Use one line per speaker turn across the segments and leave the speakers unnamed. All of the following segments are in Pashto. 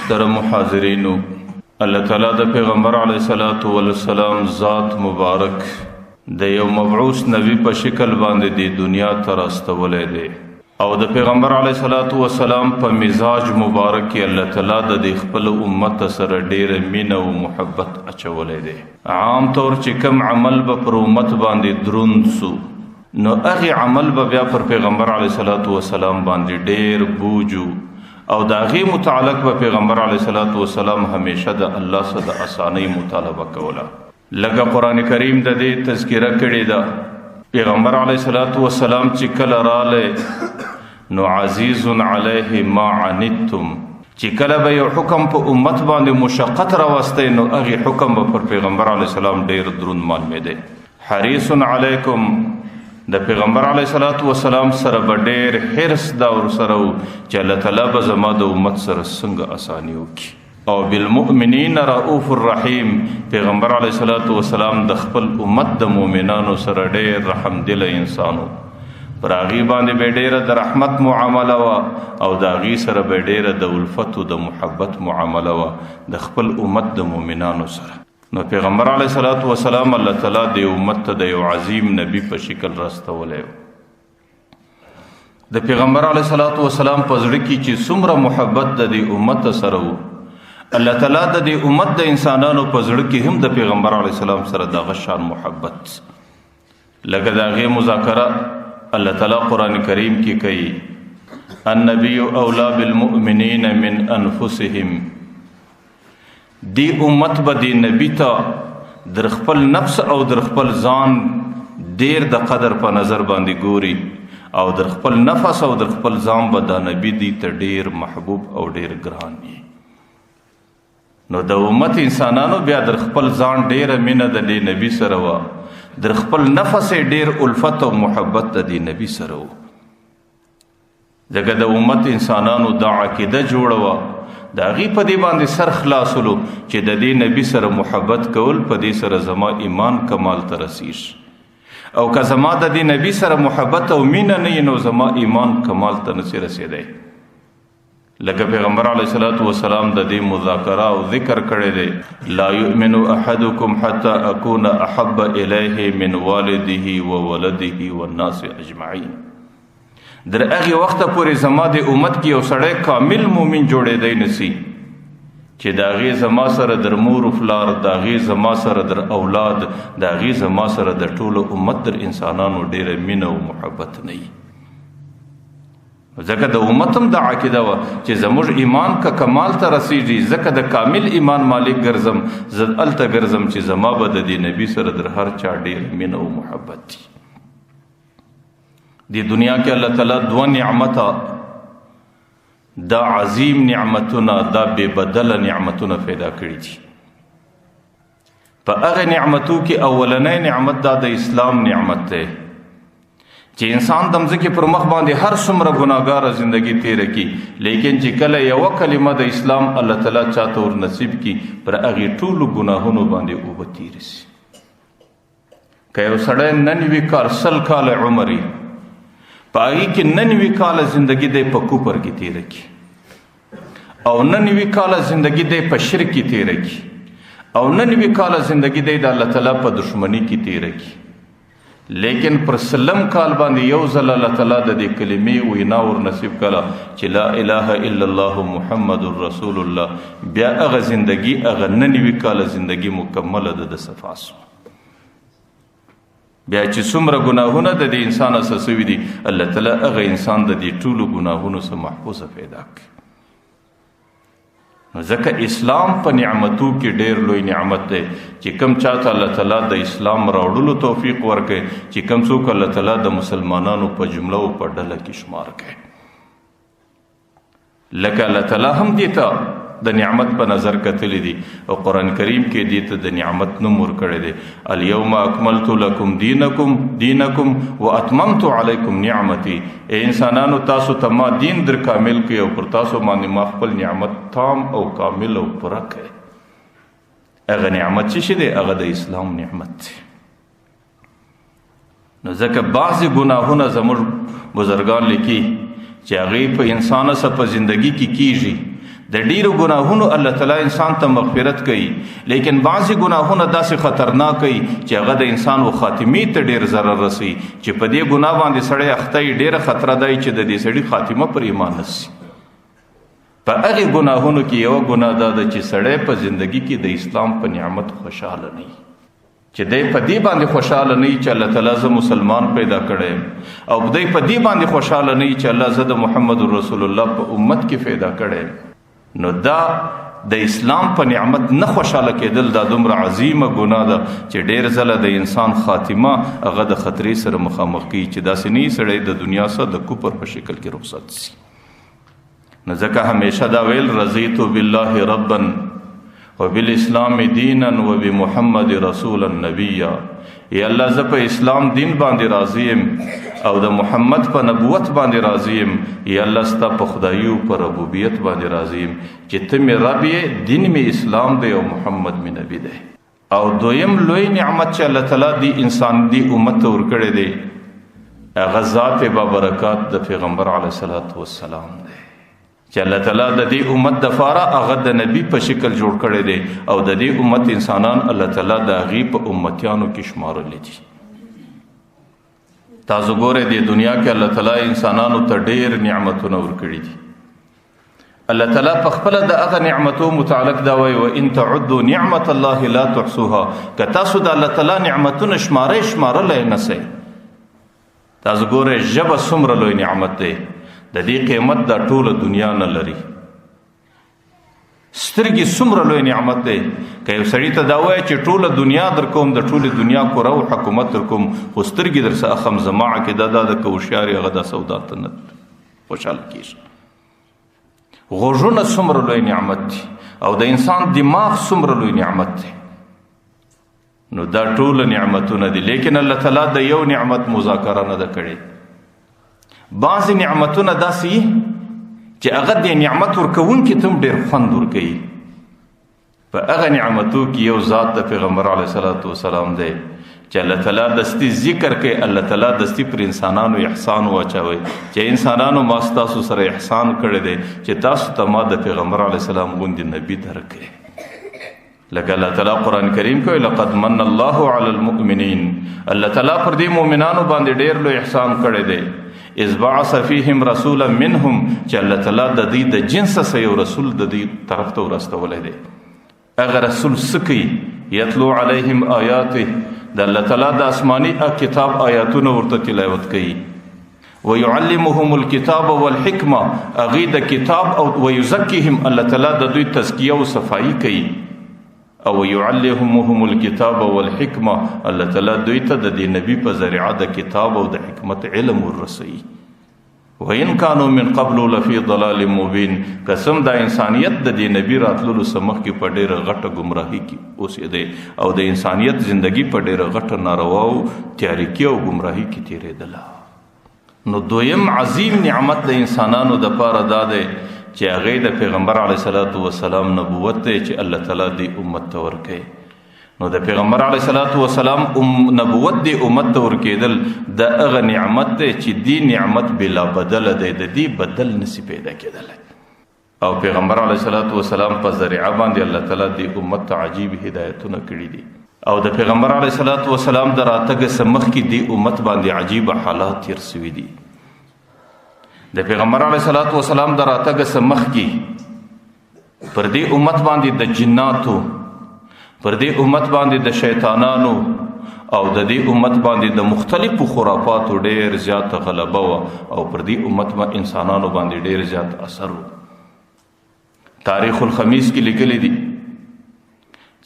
محترم حاضرینو، الله تعالی د پیغمبر علیه الصلاۃ والسلام ذات مبارک د یو مبعوث نبی په شکل باندې د دنیا ته راستولی دی او د پیغمبر علیه الصلاۃ والسلام په مزاج مبارک کې الله تعالی د خپل امت سره ډېره مینه او محبت اچولی دی. عام طور چې کوم عمل به پر امت باندې دروند سو نو هغه عمل به بیا پر پیغمبر علیه الصلاۃ والسلام باندې ډېر بوجو او د هغې متعلق به پیغمبر علیه الصلاۃ والسلام همیشه د الله څخه د اسانۍ مطالبه کوله. لکه قرآن کریم د دې تذکره کړې ده، پیغمبر علیه الصلاۃ والسلام چې کله رالی نو عزیز علیه ما عنتم، چې کله به یو حکم په امت باندې مشقت راوستی نو هغې حکم به پر پیغمبر علیه السلام ډېر دروند معلومېدی. حریص علیکم، د پیغمبر علیه الصلاۃ والسلام سره به ډېر حرص دا ورسره و چې الله تعالی به زما د امت سره څنګه اساني وکړي. او بالمؤمنین رؤوف الرحیم، پیغمبر علیه الصلاۃ والسلام د خپل امت د مؤمنانو سره ډېر رحم دل انسان و، پر هغې باندې به ډېره د رحمت معامله وه او د هغې سره به ډېره د الفت و د محبت معامله وه د خپل امت د مؤمنانو سره. نو پیغمبر علیه الصلاۃ والسلام الله تعالی د امت ته د یو عظیم نبی په شکل راستولی و. د پیغمبر علیه الصلاۃ والسلام په زړه کې چې څومره محبت د دې امت سره و، الله تعالی د دې امت د انسانانو په زړه کې هم د پیغمبر علیه السلام سره دغه شان محبت. لکه د هغې مذاکره الله تعالی قرآن کریم کې کوي، النبی اولا بالمؤمنین من انفسهم، دی امت به دی نبی ته در خپل نفس او در خپل ځان ډیر د قدر په نظر باندې ګوري او در خپل نفس او در خپل ځان به دا نبی دی ته ډیر محبوب او ډیر ګران وي. نو د امت انسانانو بیا در خپل ځان ډیره مینه د دې نبی سره وه، در خپل نفس ډیر الفت او محبت د دې نبی سره و. ځکه د امت انسانانو دا عقیده جوړه وه، د هغې په دې باندې سر خلاصولو چې د دې نبی سره محبت کول په دې سره زما ایمان کمال ته رسیږي، او که زما د دې نبی سره محبت او مینه نه وي نو زما ایمان کمال ته نسي رسېدی. لکه پیغمبر علیه الصلاۃ والسلام د دې مذاکره او ذکر کړی دی، لا یؤمن احدکم حتی اکون احب الیه من والده وولده والناس اجمعین. در هغې وخته پورې زما د امت کې یو سړی کامل مومن جوړېدی نسی چې د هغې زما سره در مور و پلار، د هغې زما سره در اولاد، د هغې زما سره د ټولو امت در انسانانو ډېره مینه او محبت نه وي. ځکه د امت هم دا عقیده وه چې زموږ ایمان که کمال ته رسیږي، ځکه د کامل ایمان مالک ګرځم، زه هلته ګرځم چې زما به د دې نبي سره در هر چا ډېر مینه او محبت دي. دی دنیا کې الله تعالی دوه نعمته، دا عظیم نعمتونه، دا بے بدله نعمتونه پیدا کړي دي. په هغه نعمتو کې اولنی نعمت دا د اسلام نعمت دی چې انسان د مځکې پر مخ باندې هر څومره ګناهګاره زندگی تیره کړي، لیکن چې کله یوه کلمه د اسلام الله تعالی چاته ور نصیب کړي پر هغې ټولو ګناهونو باندې اوبه تیرې سي. که یو سړی 99 کال 100 کاله عمر وي، په هغې کې 99 کاله زندگی دی په کوپر کې تیره کړي، او 99 کاله زندگی دی په شرک کې تیره کړي، او 99 کاله زندگی دی د الله تعالی په دشمنی کې تیره کړي، لیکن پر سلم کال باندې یو ځل الله تعالی د دې کلمې وینا ور نصیب کړه چې لا اله الا الله محمد رسول الله، بیا هغه زندگی هغه 99 کاله زندگی مکمله د صفا سو. بیا چې څومره ګناهونه د دې انسان اساس شوي دي، الله تعالی هغه انسان د دې ټولو ګناهونو څخه محفوظه پیدا کړي. نو ځکه اسلام په نعمتو کې ډېر لوی نعمت دی چې کوم چاته الله تعالی د اسلام راوړلو توفیق ورکړي، چې کوم څوک الله تعالی د مسلمانانو په جمله او په ډله کې شمار کړي. لکه الله تعالی هم دې ته د نعمت په نظر کتلی دي او قرآن کریم کې دې ته د نعمت نوم ورکړی دی، الیوم اکملت لکم دینکم واتممت علیکم نعمتی. ای انسانانو تاسو ته ما دین در کامل کړی او پر تاسو باندې ما خپل نعمت تام او کامل او پوره کړی. هغه نعمت چې شي دی هغه د اسلام نعمت دی. نو ځکه بعضې ګناهونه زموږ بزرګان لیکي چې هغې په انسان سره په زندگی کې کیږي، د ډیرو ګناهونو الله تعالی انسان ته مغفرت کوي، لیکن بعضی ګناهونه داسې خطرناک کوي چې هغه د انسان و خاتمي ته ډیر ضرر رسي، چې په دې ګناه باندې سړی اخته ډیره خطره دی چې د دې سړي خاتمه پر ایمان نشي. په هغه ګناهونو کې یو ګناه دا ده چې سړی په زندگی کې د اسلام په نعمت خوشاله نه وي، چې دی په دې باندې خوشاله نه وي چې الله تعالی زه مسلمان پیدا کړی، او دی په دې باندې خوشاله نه وي چې الله زه د محمد رسول الله په امت کې پیدا کړی. نو دا د اسلام په نعمت نه خوشاله کېدل دا دومره عظیمه ګناه ده چې ډېر ځله د انسان خاتمه هغه د خطرې سره مخامخ کیږي چې داسې نه سړی د دنیا سره د کفر په شکل کې رخصت شي. نو ځکه همیشه دا ویل رضیت بالله ربا وبالاسلام دینا وبمحمد رسولا نبیا، یا الله زه په اسلام دین باندې راضی یم او د محمد په نبوت باندې راضی یم، یا الله ستا په خدایي او په ربوبیت باندې راضی یم چې ته مې رب یې، دین مې اسلام دی او محمد مې نبی دی. او دویم لوی نعمت چې الله تعالی دی انسان دی امت ته ورکړی دی هغه ذات بابرکات د پیغمبر علیه الصلاۃ والسلام دی، چې الله تعالی د دې امت د فاره هغه د نبی په شکل جوړ کړی دی، او د دې امت انسانان الله تعالی د هغې په امتیانو کې شمارلی دي. تاسو ګورئ د دنیا کې الله تعالی انسانانو ته ډېر نعمتونه ورکړي دي. الله تعالی په خپله د هغه نعمتو متعلق دا وایي وان تعدوا نعمت الله لا تحصوها، که تاسو د الله تعالی نعمتونه شمارلی نه سئ. تاسو ګورئ ژبه څومره لوی نعمت دی، د دې قیمت دا ټوله دنیا نه لري. سترګې څومره لوی نعمت دی، که یو سړي ته دا وایي چې ټوله دنیا در کوم، د ټولې دنیا کوره او حکومت در کوم، خو سترګې در څه اخم زما عقیده دا ده که هوښیار یې هغه دا سودا ته نه خوشحاله کېږي. غوږونه څومره لوی نعمت دی، او د انسان دماغ څومره لوی نعمت دی. نو دا ټوله نعمتونه دي، لیکن الله تعالی د یو نعمت مذاکره نه ده کړې. بعضې نعمتونه داسې چې هغه د نعمت ورکوونکي ته هم ډېر خوند ورکوي. په هغه نعمتو کې یو ذات د پیغمبر علیه الصلاۃ والسلام دی چې الله تعالی دستي ذکر کوي، الله تعالی دستي پر انسانانو احسان واچوي چې انسانانو ما ستاسو سره احسان کړی دی چې تاسو ته ما د پیغمبر علیه السلام غوندې نبي درکړی. لکه الله تعالی قرآن کریم کوي لقد من الله علی المؤمنین، الله تعالی پر دې مؤمنانو باندې ډېر لوی احسان کړی دی. اذ بعث فیهم رسولا منهم، چې الله تعالی د دې د جنس څخه یو رسول د دې طرف ته ورستولی دی. هغه رسول څه کوي؟ یتلو علیهم آیاته، د الله تعالی د آسماني کتاب آیاتونه ورته تلاوت کوي. ويعلمهم الكتاب والحکمه، هغې د کتاب او ویزکیهم، الله تعالی د دوی تزکیه او صفایي کوي. او يعلمهم الكتاب والحکمه، الله تعالی دوی ته د دې نبی په ذریعه د کتاب او د حکمت علم ورسوي. وان كانوا من قبل لفي ضلال مبين، قسم د انسانیت د دې نبی راتللو سمخ کې په ډېره غټه ګمراهي کې اوسېدی، او د انسانیت زندگی په ډېره غټه ناروا او تاریکي او ګمراهي کې تېرېدله. نو دویم عظیم نعمت د انسانانو د پاره دا دی چې هغې د پیغمبر علیه الصلاۃ والسلام نبوت دی چې الله تعالی دې امت ته ورکوي. نو د پیغمبر علیه الصلاۃ والسلام نبوت دې امت ته ورکېدل د هغه نعمت دی چې دې نعمت بلا بدله دی، د دې بدل نسی پیدا کېدلی. او پیغمبر علیه الصلاۃ والسلام په ذریعه باندې الله تعالی دې امت ته عجیب هدایتونه کړي دي، او د پیغمبر علیه الصلاۃ والسلام د راتګ څخه مخکې دې امت باندې عجیب حالات تیر سوي دي. د پیغمبر علیه الصلاۃ والسلام د راتګ څخه مخکې پر دې امت باندې د جناتو، پر دې امت باندې د شیطانانو او د دې امت باندې د مختلفو خرافاتو ډېر زیات غلبه وه، او پر دې امت انسانانو باندې ډېر زیات اثر و. تاریخ الخمیس کې لیکلی دي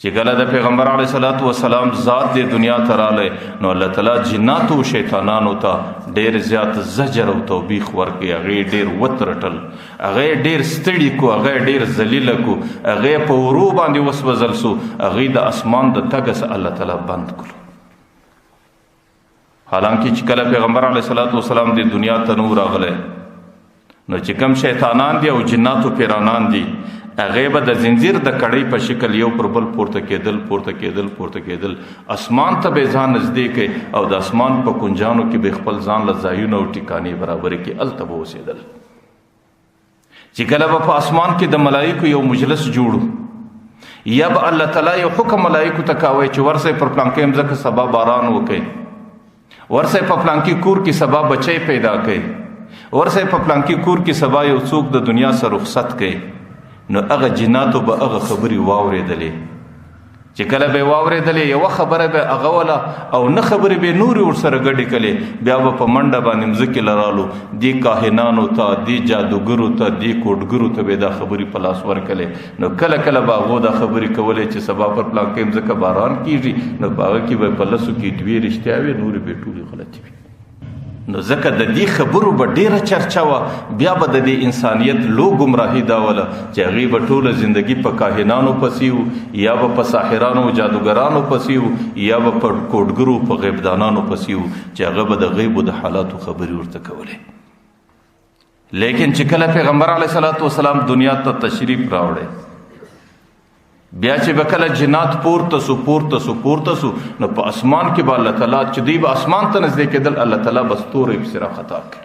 چې کله د پیغمبر علیه الصلاۃ والسلام ذات د دنیا ته رالی، نو الله تعالی جناتو او شیطانانو ته ډېر زیات زجر او توبیخ ورکړي. هغې ډېر وترټل، هغې ډېر ستړي کو، هغې ډېر ذلیله کو، هغې په ورو باندې وسوځل سو، هغې د اسمان د تګ څخه الله تعالی بند کړو. حالانکه چې کله پیغمبر علیه الصلاۃ والسلام د دنیا ته نو راغلی، نو چې کوم شیطانان دي او جناتو پیرانان دي، هغې به د زنځیر د کړۍ په شکل یو پر بل پورته کېدل، اسمان ته به ځان نږدې کوي، او د اسمان په کنجانو کې به خپل ځان له ځایونه او ټکانې برابرې کړي، هلته به اوسېدل. چې کله به په اسمان کې د ملائکو یو مجلس جوړو یا به الله تعالی یو حکم ملائکو ته کاوه چې ورسه پر پلانکې مځکه سبا باران وکړي، ورسه په پلانکې کور کې سبا بچی پیدا کړي، ورسه په پلانکې کور کې سبا یو څوک د دنیا سره رخصت کړي، نو هغه جناتو به هغه خبرې واورېدلې. چې کله به واورېدلې یوه خبره به هغه وله او نه خبرې به نورې ورسره ګډې کړې، بیا به په منډه باندې مځکې لرالو دې کاهنانو ته، دې جادوګرو ته، دې کوډګرو ته به دا خبرې په لاس ورکړلې. نو کله کله به هغو دا خبرې کولې چې سبا پر پلانکې مځکه باران کېږي، نو په هغه کې به په لسو کې دوې رښتیا وي، نورې به ټولې غلطې وي. نو ځکه د دې خبرو به ډیره چرچا وه، بیا به د دې انسانیت لو ګمراهي دا وله چې هغې به ټوله زندگی په کاهنانو پسې وو، یا به په ساحرانو جادوګرانو پسې وو، یا به په کوډګرو په غیبدانانو پسې وو چې هغه به د غیبو د حالاتو خبرې ورته کولې. لیکن چې کله پیغمبر علیه صلات وسلام دنیا ته تشریف راوړی، بیا چې به کله جنات پورته سو نو په اسمان کې به الله تعالی چې دوی به اسمان ته نږدې کېدل، الله تعالی به ستوري پسې راخطا کړي.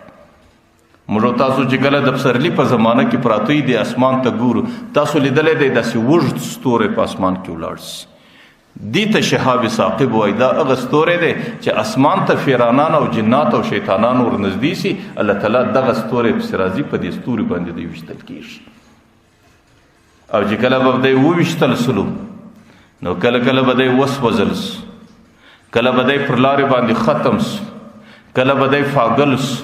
موږ تاسو چې کله د پسرلي په زمانه کې پراته د اسمان ته ګورو، تاسو لیدلی دی داسې اوږد ستوری په اسمان کې ولاړ سي. دې ته شهاب ثاقب وایي. دا هغه ستوری دی چې اسمان ته فیرانان او جنات او شیطانان ورنږدې سي، الله تعالی دغه ستوری پسې راځي، په دې ستوري باندې دوی ویشتل کېږي. او چې کله به دی وویشتل سلو، نو کله کله به دی وسوځل سو، کله به دی پر لارې باندې ختم سو، کله به دی فاګل سو،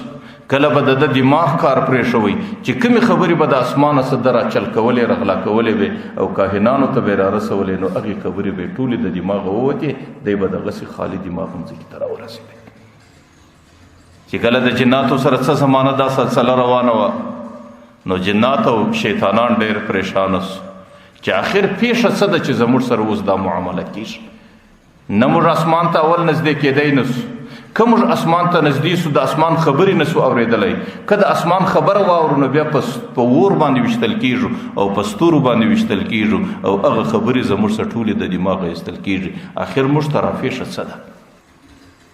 کله به د دماغ کار پرې شوی چې کومې خبرې به د اسمانه څه د راچل کولې رغلا کولې به او کاهنانو ته به یې رارسولې، نو هغې خبرې به یې ټولې د دماغه ووتې، دی به دغسې خالي دماغ مځکې ته راورسېدی. چې کله د جناتو سره څه زمانه دا سلسله روانه وه، نو جنات او شیطانان ډېر پریشان سو چې آخر پیښه څه ده چې زموږ سره اوس دا معامله کېږي. نه موږ اسمان ته اول نږدې کېدی نه سو، که موږ اسمان ته نږدې سو د اسمان خبرې نه سو اورېدلی، که د اسمان خبره واورو نو بیا په اور باندې ویشتل کېږو او په ستورو باندې ویشتل کېږو او هغه خبرې زموږ څخه ټولې د دماغه ایستل کېږي. آخر موږ ته راپېښه څه ده؟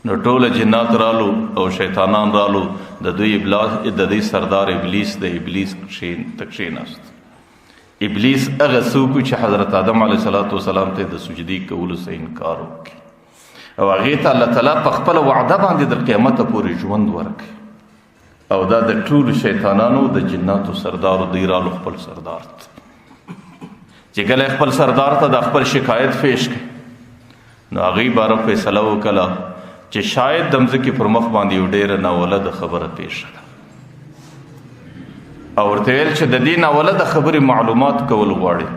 نو ټوله جنات رالو او شیطانان رالو، د دوی سردار ابلیس د ابلیس ته کښېناست. ابلیس هغه څوک چې حضرت آدم علیه صلات وسلام ته د سجدې کولو څخه انکار وکړي او هغې ته الله تعالی په خپله وعده باندې د قیامته پورې ژوند ورکړي. او دا د ټولو شیطانانو د جناتو سردار، دوی رالو خپل سردار ته. چې کله خپل سردار ته د خپل شکایت پیش کړي، نو هغې باره فیصله وکړه چې شاید د مځکې پر مخ باندې یو ډېره ناولده خبره پیښه ده، او ورته ویل چې د دې ناولده خبرې معلومات کول غواړي.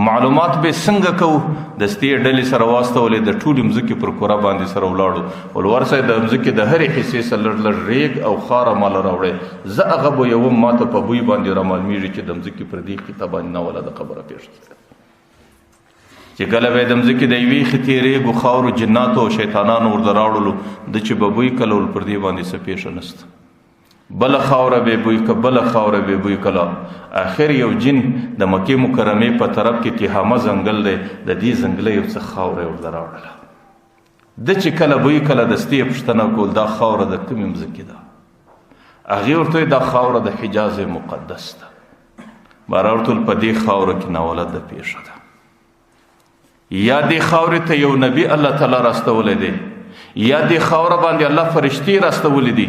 معلومات به څنګه کوو؟ دستې ډلې سره واستولې، د ټولې مځکې پر کره باندې سره ولاړو، ولورسه د مځکې د هرې حصې څخه لږ لږ ریګ او خاره ماله راوړی، زه هغه به یوم ماته په بوی باندې رامعلومېږي چې د مځکې پر دې خطه باندې ناولده خبره پیښه ده. چې کله به د مځکې د یوې خطې ریګو خاورو جناتو او شیطانانو ورته راوړلو، د چې به بوی کله ول پر دې باندې څه پیښه نشته، بله خاوره به بوی که بله خاوره به بوی کله. آخر یو جن د مکې مکرمې په طرف کې تیهامه ځنګل دی، د دې ځنګله یو څه خاوره یې ورته راوړله. ده چې کله بوی کله دستې پوښتنه کول دا خاوره د کومې مځکې ده، هغې ورته وایي دا خاوره د حجاز مقدس ده. باره ورته ویل په دې خاوره کې ناولده پیښه ده، یا دې خاورې ته یو نبی الله تعالی راستولی دی، یا دې خاوره باندې الله فرشتې راستولی دي،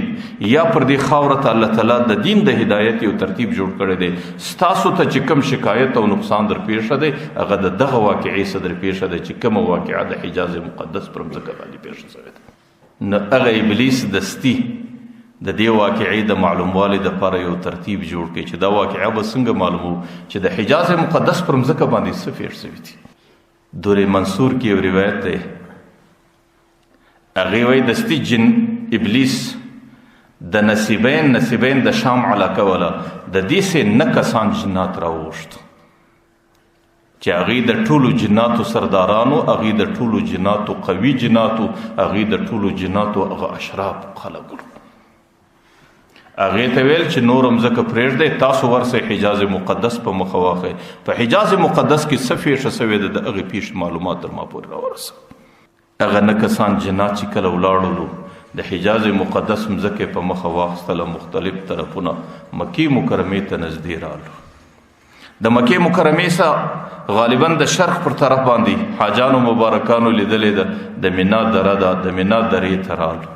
یا پر دې خاوره ته الله تعالی د دین د هدایت یو ترتیب جوړ کړی دی. ستاسو ته چې کوم شکایت او نقصان در پیښه دی، هغه د دغه واقعې څه در پیښه دی چې کومه واقعه د حجاز مقدس پر مځکه باندې پیښه شوې ده. نو هغه ابلیس دستي د دې واقعې د معلوموالي دپاره یو ترتیب جوړ کړي چې دا واقعه به څنګه معلومو چې د حجاز مقدس پر مځکه باندې څه پیښ شوي دي. دور منصور کې یو روایت دی، هغې وایي دستي جن ابلیس د نصیبین د شام علاقه وله د دې سې 9 کسان جنات راوغوښت چې هغې د ټولو جناتو سردارانو، هغې د ټولو جناتو قوي جناتو، هغې د ټولو جناتو هغه اشراف خلک وو. هغې ته ویل چې نور مځکه پرېږدئ، تاسو ورسئ حجاز مقدس په مخه واخئ. په حجاز مقدس کې څه پیښه شوې ده، د هغې پیښې معلومات تر ما پورې راورسه. هغه 9 کسان جنات چې کله ولاړلو، د حجاز مقدس مځکې په مخه واخیستله، مختلف طرفونه مکې مکرمې ته نږدې رالو. د مکې مکرمې څخه غالبا د شرق پر طرف باندې حاجانو مبارکانو لیدلې ده د مینا دره ده، د مینا درې ته رالو.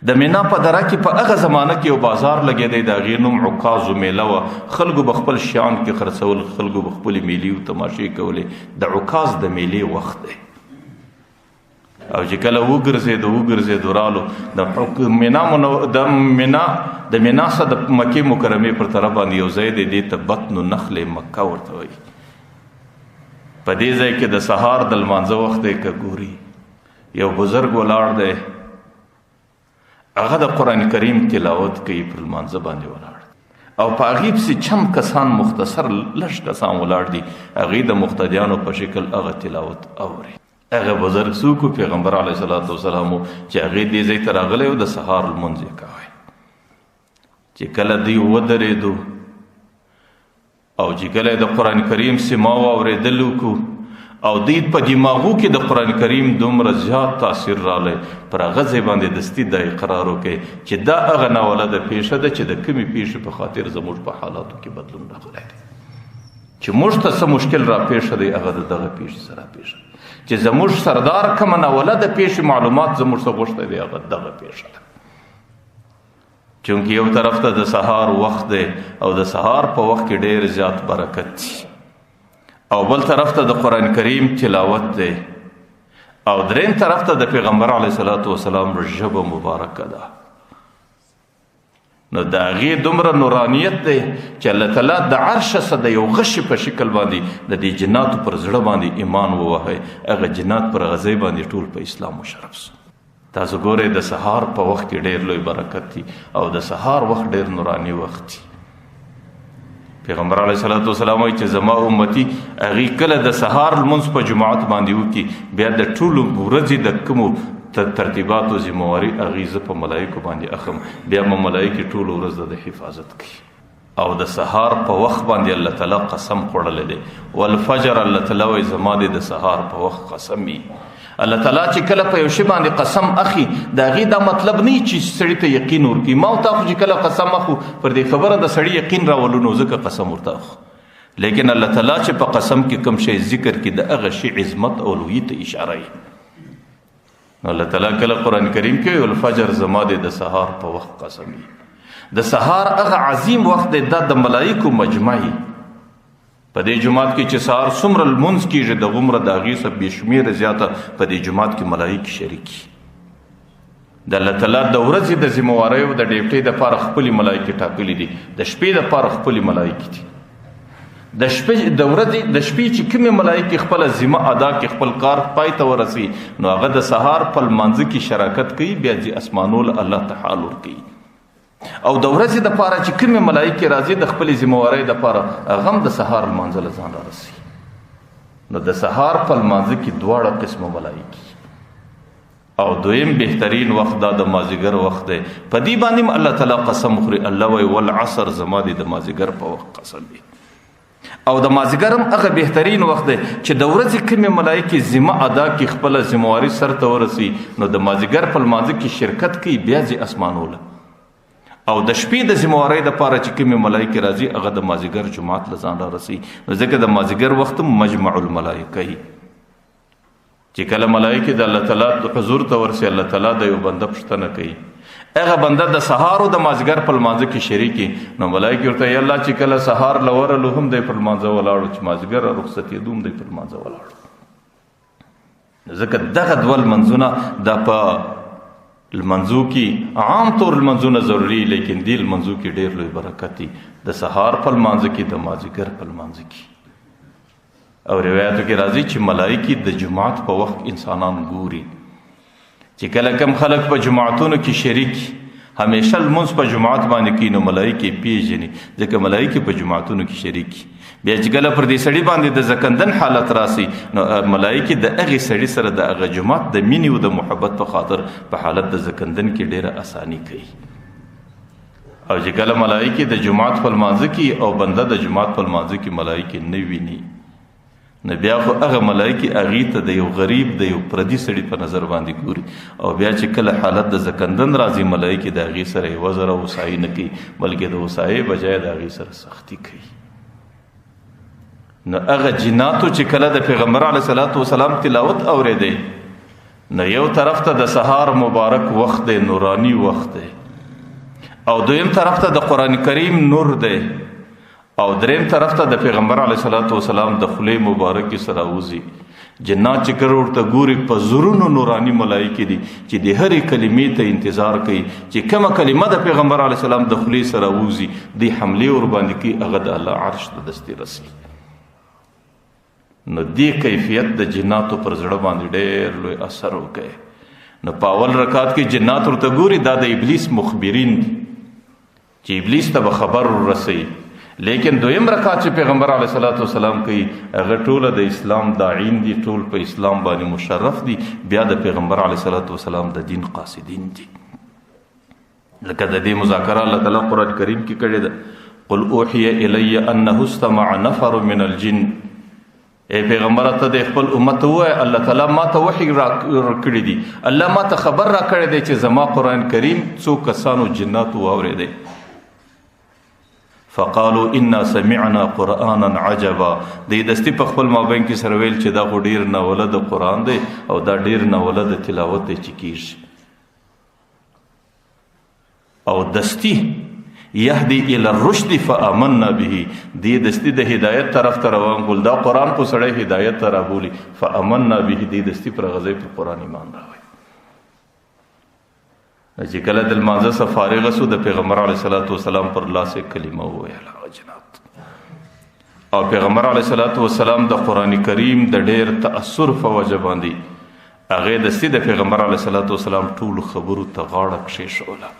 د مینا په دره کې په هغه زمانه کې یو بازار لګېدی، د هغې نوم عکازو میله وه. خلکو به خپل شیان کې خرڅول، خلکو به خپلې میلې او تماشې کولې. د عکاز د میلې وخت دی، او چې کله وګرځېدو رالو د مینا څخه د مکې مکرمې پر طرف باندې یو ځای دی، دې ته بطن نخل مکه ورته وایي. په دې ځای کې د سهار د لمانځه وخت دی، که ګوري یو بزرګ ولاړ دی، هغه د قرآن کریم تلاوت کوي، پر لمانځه باندې ولاړ، او په هغې پسې چند کسان مختصر لږ کسان ولاړ دي، هغې د مقتدیانو په شکل هغه تلاوت اوري. هغه بزرګ څوک و؟ پیغمبر علیه صلات وسلام و، چې هغې دې ځای ته راغلی و، د سهار لمونځ یې کوی. چې کله دوی ودرېدو او چې کله د قرآن کریم سما واورېدل وکړو، او دوی په دماغو کې د قرآن کریم دومره زیات تاثیر رالی، پر هغه ځای باندې دستي دا اقرار وکړي چې دا هغه ناولده پیښه ده چې د کمې پیښې په خاطر زموږ په حالاتو کې بدلون راغلی دی. چې موږ ته څه مشکل را پیښه دی، هغه د دغه پیښې سره پیښه، چې زموږ سردار کومه ناولده پیښې معلومات زموږ څه غوښتی دی، هغه دغه پیښه ده. چونکې یو طرف ته د سهار وخت دی، او د سهار په وخت کې ډېر زیات برکت دی، او بل طرف ته د قرآن کریم تلاوت دی، او دریم طرف ته د پیغمبر علیه صلات وسلام ژبه مبارکه ده. نو د هغې دومره نورانیت دی چې الله تعالی د عرش څخه د یو غشي په شکل باندې د دې جناتو پر زړه باندې ایمان ووهی، هغه جنات پر هغه ځای باندې ټول په اسلام مشرف سو. تاسو ګورئ د سهار په وخت کې ډېر لوی برکت دی، او د سهار وخت ډېر نوراني وخت دی. پیغمبر علیه صلات وسلام وایي چې زما امتي هغې کله د سهار لمونځ په جماعت باندې وکړي، بیا د ټولو ورځې د کومو ترتیباتو ذمواري هغې زه په ملایکو باندې اخم، بیا به ملایکې ټوله ورځ د حفاظت کوي. او د سهار په وخت باندې الله تعالی قسم خوړلی دی، والفجر الله تعالی وایي زما د سهار په وخت قسم وي. الله تعالی چې کله په یو شي باندې قسم اخلي، د هغې دا مطلب نه چې سړي ته یقین ورکړي. ما او تا خو چې کله قسم اخلو پر دې خبره د سړي یقین راولو، نو ځکه قسم ورته اخلو. لیکن الله تعالی چې په قسم کې کوم شی ذکر کړي، د هغه شي عظمت او لویي ته اشاره وي. نو الله تعالی کله قرآن کریم کې والفجر زما د سهار په وخت قسم وي. د سهار هغه عظیم وخت دی، دا د ملایکو مجمعي. په دې جماعت کې چې سهار څومره لمونځ کېږي، د غومره د هغې څخه بې شمېره زیاته په دې جماعت کې ملایکې شریکي. د الله تعالی د ورځې د ذمواریو د ډیوټۍ دپاره خپلې ملایکې ټاکلي دي، د شپې دپاره خپلې ملایکې دي. د ورځې د شپې چې کومې ملایکې خپله ذمه ادا کړي، خپل کار پای ته ورسوي، نو هغه د سهار په لمانځه کې شراکت کوي، بیا ځي اسمانو له الله ته حال ورکوي. او د ورځې دپاره چې کومې ملایکې راځي د خپلې ذموارۍ دپاره، هغه هم د سهار لمانځه له ځان رارسوي. نو د سهار په لمانځه کې دواړه قسمه ملایکې، او دویم بهترین وخت دا د مازدیګر وخت دی. په دې باندې هم الله تعالی قسم خوري، الله وایي والعصر زما د مازدیګر په وخت قسم وي. او د مازدیګر هم هغه بهترین وخت دی چې د ورځې کومې ملایکې ذمه ادا کړي، خپله ذمواري سر ته ورسوي، نو د مازدیګر په لمانځه کې شرکت کوي، بیا ځي اسمانو له. او د شپې د ذموارۍ دپاره چې کومې ملایکې راځي، هغه د مازدیګر جماعت له ځان رارسوي. نو ځکه د مازدیګر وخت مجمع الملایکه وي، چې کله ملایکې د الله تعالی حضور ته ورسي، الله تعالی د یو بنده پوښتنه کوي، هغه بنده د سهار او د مازدیګر په لمانځه کې شریکي، نو ملایکې ورته یا الله چې کله سهار له ورلو هم دی په لمانځه ولاړو، چې مازدیګر رخصتېدو هم دی په لمانځه ولاړو. ځکه دغه دوه لمنځونه دا په لمنځو کې عام طور لمنځونه ضروري، لیکن دې لمنځو کې ډېر لوی برکت دی، د سهار په لمانځه کې، د مازدیګر په لمانځه کې. او روایتو کې راځي چې ملایکې د جماعت په وخت انسانان ګوري، چې کله کم خلک په جماعتونو کې شریک، همیشه لمونځ په جماعت باندې کوي، نو ملایکې پیژني، ځکه ملایکې په جماعتونو کې شریک. بیا چې کله پر دې سړي باندې د زکندن حالت راسي، نو ملایکې د هغې سړي سره د هغه جماعت د مینې او د محبت په خاطر په حالت د زکندن کې ډېره اساني کوي. او چې کله ملایکې د جماعت په لمانځه کې او بنده د جماعت په لمانځه کې ملایکې نه ویني، نو بیا خو هغه ملایکې هغې ته د یو غریب د یو پردي سړي په نظر باندې ګوري او بیا چې کله حالت د زکندن راځي ملایکې د هغې سره یې وزر او وسایي نه کوي بلکې د وسایې بجای د هغې سره سختي کوي. نو هغه جناتو چې کله د پیغمبر علیه صلات وسلام تلاوت اورېدی نو یو طرف ته د سهار مبارک وخت دی، نورانی وخت دی، او دویم طرف ته د قرآن کریم نور دی، او دریم طرف ته د پیغمبر علیه صلات وسلام د خولې مبارکې سره وځي. جنات چې کله ورته ګوري په زرونو نورانی ملایکې دي چې د هرې کلمې ته انتظار کوي چې کومه کلمه د پیغمبر علیه السلام د خولې سره وځي دی حملې ورباندې کوي، هغه د الله عرش ته دستي رسي. نو دې کیفیت د جناتو پر زړه باندې ډېر لوی اثر وکړي. نو په اول رکعت کې جنات ورته ګوري دا د ابلیس مخبرین دي چې ابلیس ته به خبر ورسوي، لیکن دویم رکعت چې پیغمبر علیه صلات وسلام کوي هغه ټوله د اسلام داعین دي، ټول په اسلام باندې مشرف دي، بیا د پیغمبر علیه صلات وسلام د دین قاصدین دي. لکه د دې مذاکره الله تعالی قرآن کریم کې کړې ده، قل اوحی الی انه استمع نفر من الجن. ای پیغمبر ته د خپل امت ووایه الله تعالی ما ته وحی راکړی دي، الله ما ته خبر راکړی دی چې زما قرآن کریم څو کسانو جناتو واورېدی. فقالوا انا سمعنا قرانا عجبا. د دستی په خپل مابین کې سره ویل چې دا خو ډیر ناوله د قرآن دی او دا ډیر ناوله د تلاوت دی چې کیږي. او دستی یهدی الی الرشد فآمنا به، دی دستی د هدایت طرف ته روان کول، دا قرآن کو سړی هدایت ته رابولي، فآمنا به دی دستی پر غځی پر قرآن ایمان راوړي. چې کله د لمانځه څخه فارغ شو د پیغمبر علیه صلات وسلام پر لاس کلمه وویله هغه جنات. او پیغمبر علیه صلات وسلام د قرآن کریم د ډېر تأثر په وجه باندې هغې دستي د پیغمبر علیه صلات وسلام ټولو خبرو ته غاړه کښېښوله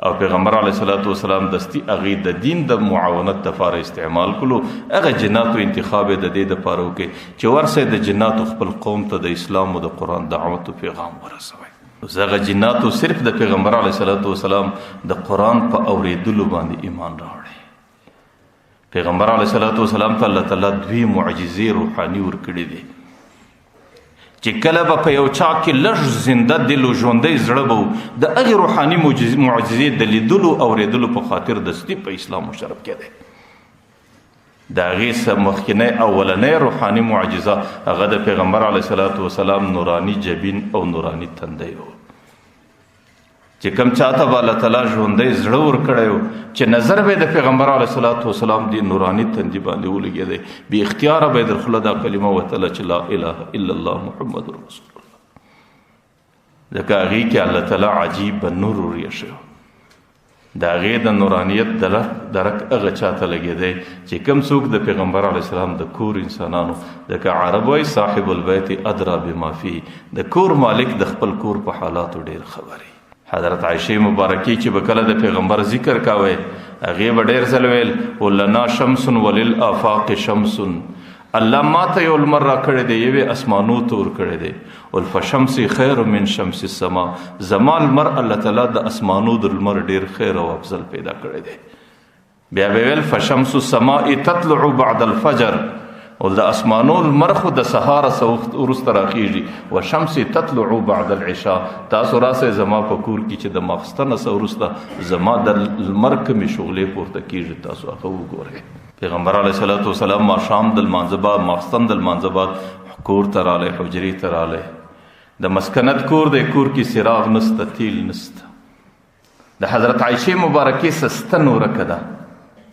او پیغمبر علیه صلات وسلام دستي هغې د دین د معاونت دپاره استعمال کړو. هغه جناتو انتخاب یې د دې دپاره وکړي چې ورسئ د جناتو خپل قوم ته د اسلام او د قرآن دعوت و پیغام ورسوئ. زغه جناتو صرف د پیغمبر علیه صلات وسلام د قرآن په اورېدلو باندې ایمان راوړی. پیغمبر علیه صلات وسلام ته الله تعالی دوی معجزې روحاني ورکړي دي چې کله به په یو چا کې لږ زنده دل او ژوندی زړه به د هغې روحاني معجزې د لیدلو اورېدلو په خاطر دستي په اسلام مشرف کېدی. د هغې مخکینی اولنی روحاني معجزه هغه د پیغمبر علیه صلات وسلام نورانی جبین او نورانی تندی و چې کوم چاته به الله تعالی ژوندی زړه ورکړی و چې نظر به د پیغمبر علیه صلات وسلام د نورانی تندي باندې ولګېدی، بې اختیاره به یې در خوله دا کلمه وتله چې لا اله الا الله محمد رسول الله. ځکه هغې کې الله تعالی عجیب نور ورېښی و. د هغې د نورانیت درک هغه چاته لګېدی چې کوم څوک د پیغمبر علیه السلام د کور انسانانو، ځکه عرب وایي صاحب البیت ادرا بما فيه، د کور مالک د خپل کور په حالاتو ډېر خبرې. حضرت عایشې مبارکې چې به کله د پیغمبر ذکر کوی هغې به ډېر ځل ویل ولنا شمس وللآفاق شمس، الله ما ته یو لمر را کړی دی، یوې اسمانو ته ورکړی دی. والفشمس خیر من شمس السما، زما لمر الله تعالی د اسمانو د لمر ډېر خیر او افضل پیدا کړی دی. بیا به ویل فشمس السماء تطلع بعد الفجر، او د اسمانو لمر خو د سهار څخه وروسته راخیږي. وشمس تطلع بعد العشاء، تاسو راسئ زما په کور کې چې د ماخستنه څخه وروسته زما د لمر کومې شغلې پورته کیږي، تاسو هغه وګورئ. پیغمبر علیه صلات وسلام ماښام د لمانځه بعد، ماخستن د لمانځه بعد کور ته رالی، حجرې ته رالی. د مسکنت کور دی، کور کې څراغ نسته، تیل نسته. د حضرت عایشې مبارکې ستن ورکه ده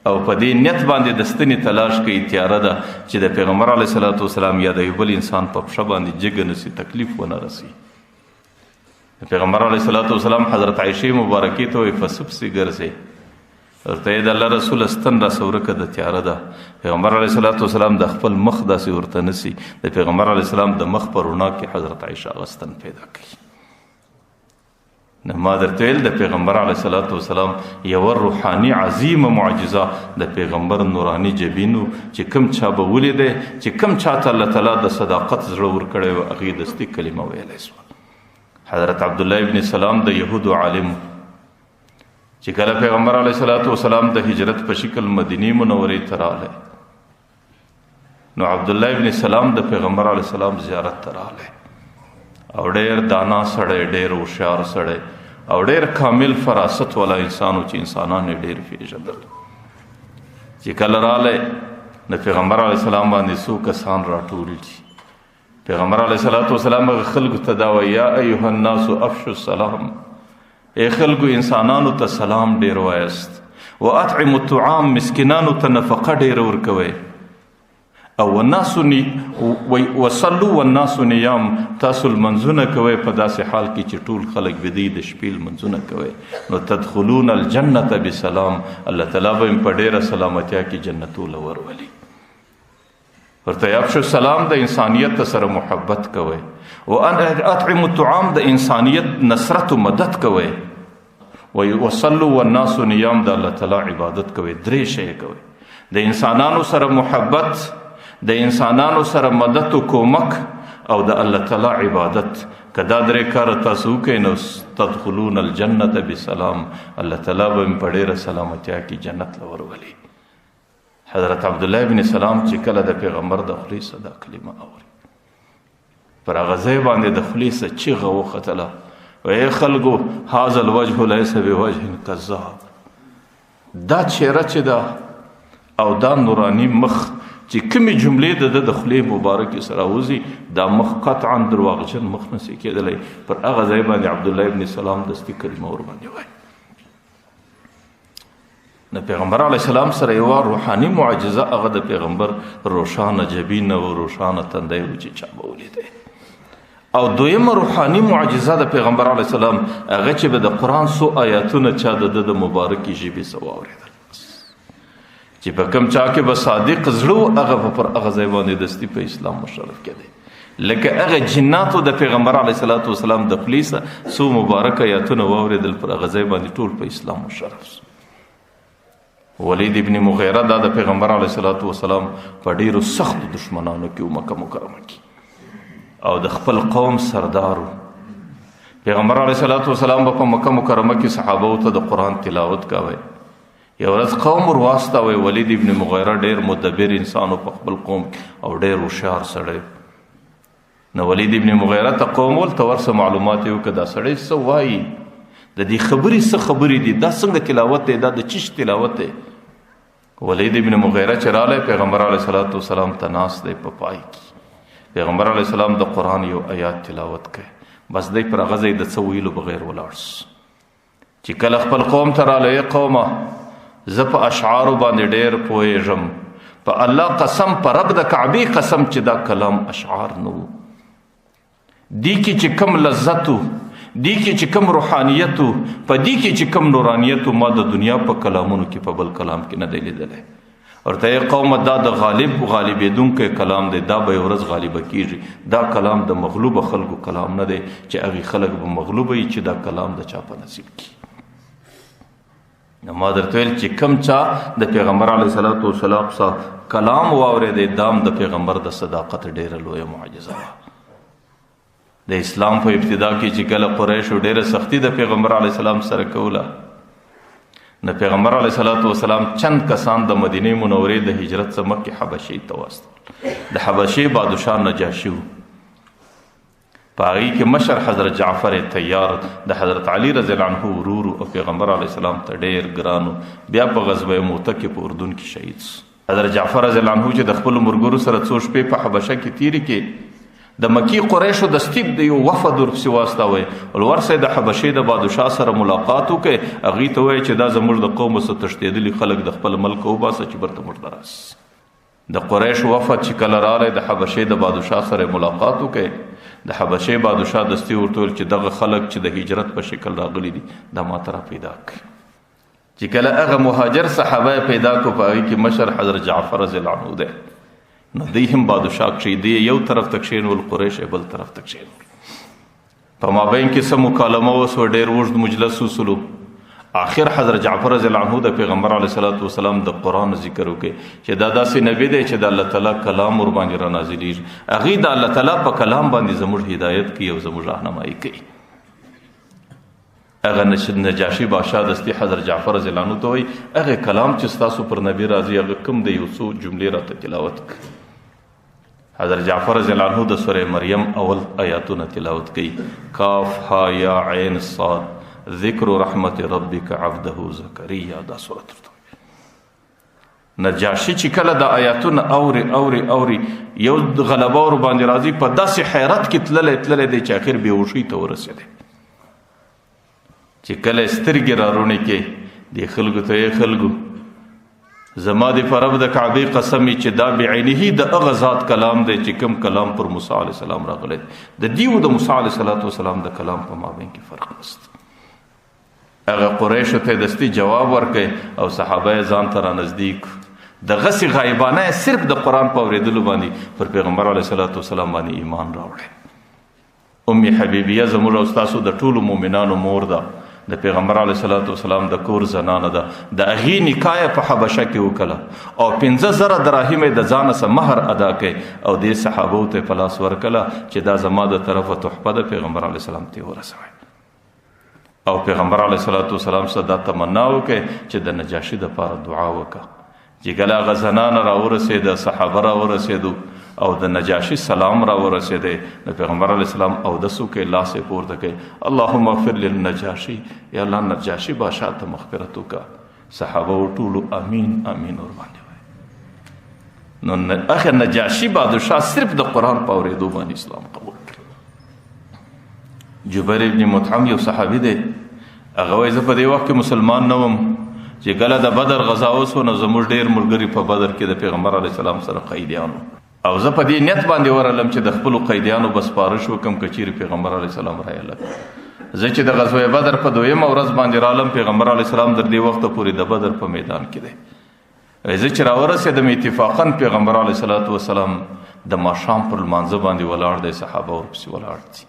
او په دې نیت باندې د ستنې تلاش کوي، تیاره ده چې د پیغمبر علیه صلات وسلام یا د یو بل انسان په پښه باندې جګه نسي، تکلیف ونه رسي. پیغمبر علیه صلات وسلام حضرت عایشې مبارکې ته وایي په څه پسې ګرځئ؟ ورته یې د الله رسول ستن راسه ورکه ده، تیاره ده. پیغمبر علیه صلات وسلام د خپل مخ داسې ورته نسي، د پیغمبر علیه السلام د مخ په رڼا کې حضرت عایشه هغه ستن پیدا کوي. نو ما درته ویل د پیغمبر علیه صلات وسلام یوه روحاني عظیمه معجزه د پیغمبر نوراني جبینو چې کوم چا به ولیدی چې کوم چاته الله تعالی د صداقت زړه ورکړی و هغې دستي کلمه ویلی سوه. حضرت عبدالله ابن سلام د یهودو عالم چې کله پیغمبر علیه صلات وسلام د هجرت په شکل مدینې منورې ته راغلی، نو عبدالله ابن سلام د پیغمبر علیه السلام زیارت ته راغلی او ډېر دانا سړی ډېر هوښیار سړی او ډېر کامل فراست والا انسان و چې انسانان یې ډېر پېژندل چې کله راغلی د پیغمبر علیه السلام باندې څو کسان راټول دي پیغمبر علیه الصلاة والسلام هغه خلکو ته دا وایي یا ایها الناس افشوا السلام ای خلکو انسانانو ته سلام ډېر وایست واطعموا الطعام مسکینانو ته نفقه ډېره ورکوئ او وصلوا والناس نیام تاسو لمنځونه کوئ په داسې حال کې چې ټول خلک بدی د شپې لمنځونه کوئ نو تدخلون الجنة بسلام الله تعالی به په ډېره سلامتیا کې جنتونه ورولي ورته افشوا السلام د انسانیت سره محبت کوئ اطعموا الطعام د انسانیت نصرت و مدد کوئ وصلوا والناس نیام د الله تعالی عبادت کوئ درې شی کوئ د انسانانو سره محبت د انسانانو سره مدد و کومک او د الله تعالی عبادت که دا درې کاره تاسو وکئ نو تدخلون الجنة بسلام الله تعالی به په ډېره سلامتیا کې جنت له ورولي حضرت عبدالله بن سلام چې کله د پیغمبر د خولې څخه دا کلمه اوري پر هغه ځای باندې د خولې څخه چیغه وختله ای خلکو هذا الوجه لیس بوجه کذاب دا چهره چې ده او دا نورانی مخ چې کومې جملې د خولې مبارکې سره وځي دا مخ قطعا درواغجن مخ نشي کېدلی پر هغه ځای باندې عبدالله ابن سلام دستي کلمه ورباندې وایي د پیغمبر علیه السلام سره یوه روحاني معجزه هغه د پیغمبر روښانه جبین او روښانه تندی و چې چا به ولیدی او دویمه روحاني معجزه د پیغمبر علیه السلام هغه چې به د قرآن څو آیاتونه چا د مبارکې ژبې څه واورېدل چې په کوم چا کې به صادق زړه هغه به پر هغه ځای باندې دستي په اسلام مشرف کېدی لکه هغه جناتو د پیغمبر علیه الصلاة والسلام د خولې څخه څو مبارک آیاتونه واورېدل پر هغه ځای باندې ټول په اسلام مشرف شو ولید ابن مغیره دا د پیغمبر علیه الصلاة والسلام په ډېرو سختو دشمنانو کې و مکه مکرمه کې او د خپل قوم سردارو پیغمبر علیه الصلاة والسلام په مکه مکرمه کې صحابو ته د قرآن تلاوت کوي یو ورځ قوم ورواستوي ولید ابن مغیره ډېر مدبر انسان په خپل قوم او ډېر هوښیار سړی نو ولید ابن مغیره ته قوم ولته ورڅه معلومات یې وکړه دا سړی څه وایي د دې خبرې څه خبرې دي دا څنګه تلاوت دی دا د چیش تلاوت دی ولید ابن مغیره چې راغلی پیغمبر علیه الصلاة والسلام ته ناست دی په پای کې پیغمبر علیه السلام د قرآن یو آیات تلاوت کوي بس دی پر هغه ځای د څه ویلو بغیر ولاړ چې کله خپل قوم ته راغلی ای قومه زه په اشعارو باندې ډېر پوهېږم په الله قسم په رب د کعبې قسم چې دا کلام اشعار نه و دی کې چې کم لذت و دی کې چې کم روحانیت و په دی کې چې کم نورانیت و ما د دنیا په کلامونو کې په بل کلام کې نه دی لیدلی ورته ای قومه دا د غالبېدونکی کلام دی دا به یو ورځ غالبه کېږي دا کلام د مغلوبه خلکو کلام نه دی چې هغې خلک به مغلوبه وي چې دا کلام د چا په نصیب کړي ما درته ویل چې کم چا د پیغمبر علیه الصلاة والسلام څخه کلام واورېدی دام د پیغمبر د صداقت ډېره لویه معجزه وه د اسلام په ابتدا کې چې کله قریشو ډېره سختي د پیغمبر علیه السلام سره کوله د پیغمبر علیه الصلاة والسلام چند کسان د مدینې منورې د هجرت څخه مخکې حبشې ته واستول د حبشې بادشاه نجاشي و په هغې کې مشر حضرت جعفر تیار د حضرت علی رضی الله عنه ورور او پیغمبر علیه السلام ته ډېر ګرانو بیا په غزوه موته کې په اردن کې شهید شو حضرت جعفر رضی الله عنه چې د خپلو ملګرو سره څو شپې په حبشه کې تېرې کې د مکی قریشو د ستیب د یو وفد ورپسې واستوئ ورسئ د حبشې د بادشاه سره ملاقات وکړئ هغې ته وایي چې دا زموږ د قومو څخه تښتېدلي خلک د خپل ملک وباسه چې برته موږ ته راسي د قریشو وفد چې کله راغلی د حبشې د بادشاه سره ملاقات وکړئ د حبشې بادشاه دستي ورته ویل چې دغه خلک چې د هجرت په شکل راغلي دي دا ما ته را پیدا کړي چې کله هغه مهاجر صحابه پیدا کړو په هغې کې مشر حضرت جعفر رضی الله عنه دی نو دی هم بادشاه کښېدی یو طرف ته کښېنول قریش بل طرف ته کښېنول په مابین کې څه مکالمه وسوه ډېر اوږد مجلس وسلو آخر حضرت جعفر رضی الله عنه د پیغمبر علیه الصلاة والسلام د قرآن ذکر وکړي چې دا داسې نبی دی چې د الله تعالی کلام ورباندې رانازلېږي هغې د الله تعالی په کلام باندې زموږ هدایت کوي او زموږ راهنمایي کوي هغه نجاشي بادشاه دستي حضرت جعفر رضی الله عنه ته وایي هغه کلام چې ستاسو پر نبی راځي هغه کوم دی یو څو جملې راته تلاوت کړي حضرت جعفر رضی الله عنه د سوره مریم اول آیاتونه تلاوت کوي. کاف ها یا عین صاد ذکر رحمت ربک عبده زکریا. دا سورۃ نجاشی چې کله د آیاتونه اوري یو غلبه ور باندې راځي، په داسې حیرت کې تللی دی چې اخر بېهوشۍ ته ورسېدی. چې کله سترګې رارونې کې دی خلکو ته یې خلکو زما د پرب د کعبې قسمی چې دا بعینه د هغه ذات کلام دی چې کوم کلام پر موسی علیه السلام راغلی. د دیو د موسی علیه السلام د کلام په مابین کې فرق نشته. هغه قریشو ته دستی جواب ورکړي او صحابه ځان ته رانږدې د غسی غایبانه صرف د قرآن په اورېدلو باندې پر پیغمبر علیه السلام باندې ایمان راوړی. ام حبیبیه زموږ او ستاسو د ټولو مؤمنانو مور ده، د پیغمبر علیه السلام د کور زنانه ده. د هغې نکاح په حبشه کې وکړه او 15,000 دراهم د ځانه څخه مهر ادا کړي او دې صحابو ته په لاس ورکړه چې دا زما د طرفه تحفه د پیغمبر علیه السلام ته ورسوي. او پیغمبر علیه السلام څخه دا تمنا وکړي چې د نجاشي دپاره دعا وکړه. چې کله هغه زنانه راورسېده، صحابه راورسېدو او د نجاشي سلام راورسېده، د پیغمبر علیه السلام اودس وکړي، لاس یې پورته کړي، اللهم اغفر للنجاشي، یا الله نجاشي بادشاه ته مغفرت وکړه. صحابه ټولو امین امین ورباندې وایي. نو اخر نجاشي بادشاه صرف د قرآن په اورېدو باندې اسلام قبول کړ. جبیر ابن مطعم یو صحابي دی، هغه وایي زه په دې وخت کې مسلمان نه وم چې کله د بدر غزا وسو نو زموږ ډېر ملګري په بدر کې د پیغمبر علیه السلام سره قیدیانو، او زه په دې نیت باندې ورغلم چې د خپلو قیدیانو به سپارش وکړم که چیرې پیغمبر علیه السلام رایله. زه چې د غزوه بدر په 2مه ورځ باندې رالم، پیغمبر علیه السلام تر دې وخته پورې د بدر په میدان کې دی. زه چې راورسېدم اتفاقا پیغمبر علیه السلام د ماښام پر لمانځه باندې ولاړ دی، صحابه ورپسې ولاړ دي.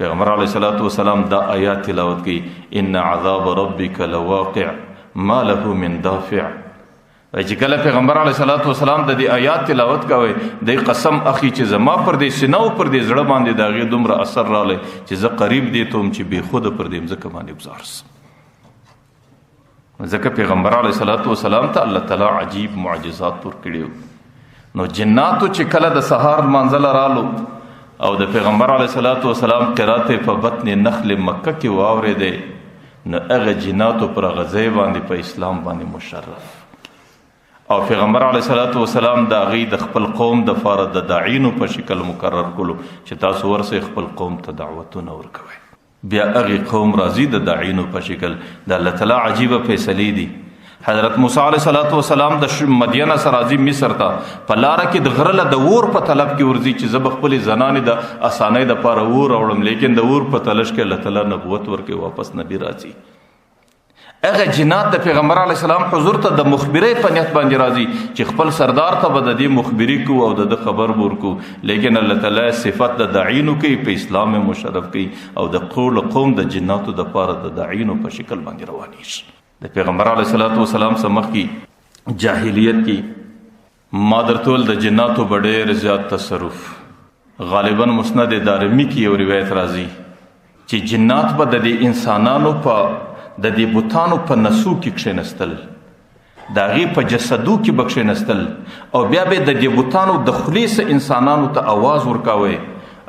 پیغمبر علیه السلام دا آیات تلاوت کوي، ان عذاب ربک لواقع ما له من دافع. چې کله پیغمبر علیه السلام د دې آیات تلاوت کوي، د قسم اخی چې زما پر دې سینه او پر دې زړه باندې د هغې دومره اثر رالی چې زه قریب دی ته وم چې بېخوده پر دې مځکه باندې ګزار سم. ځکه پیغمبر علیه السلام ته الله تعالی عجیب معجزات ورکړي. نو جناتو چې کله د سهار لمانځله رالو او د پیغمبر علیه السلام قرات په بطن نخل مکه کې واورېدی، نو هغه جناتو پر هغه ځای باندې په اسلام باندې مشرف. او پیغمبر علیه السلام د هغې د خپل قوم دپاره د داعینو په شکل مقرر کړو چې تاسو ورسئ خپل قوم ته دعوتونه ورکوئ. بیا هغې قوم راځي د داعینو په شکل. د الله تعالی عجیبه فیصلې دي. حضرت موسی علیه السلام د مدینه سره راځي مصر ته، په لاره کې د غره له د اور په طلب کې ورځي چې زه به خپلې زنانې د اسانۍ دپاره اور راوړم، لیکن د اور په تلش کې الله تعالی نبوت ورکوي، واپس نبي راځي. هغه جنات د پیغمبر علیه السلام حضور ته د مخبرۍ په نیت باندې راځي چې خپل سردار ته به د دې مخبري کو او د خبر ورکو، لیکن الله تعالی صفت د داعینو کوي، په اسلام مشرف کوي او د قوم د جناتو دپاره د داعینو په شکل باندې روانیږي. د پیغمبر علیه السلام څخه مخکې جاهلیت کې ما درته ویل د جناتو به ډېر زیات تصرف. غالبا مسند دارمي کې یو روایت راځي چې جنات به د دې انسانانو په د دې بوتانو په نسو کې کښېنستل، د هغې په جسدو کې به کښېنستل او بیا به د دې بوتانو د خولې څخه انسانانو ته آواز ورکوئ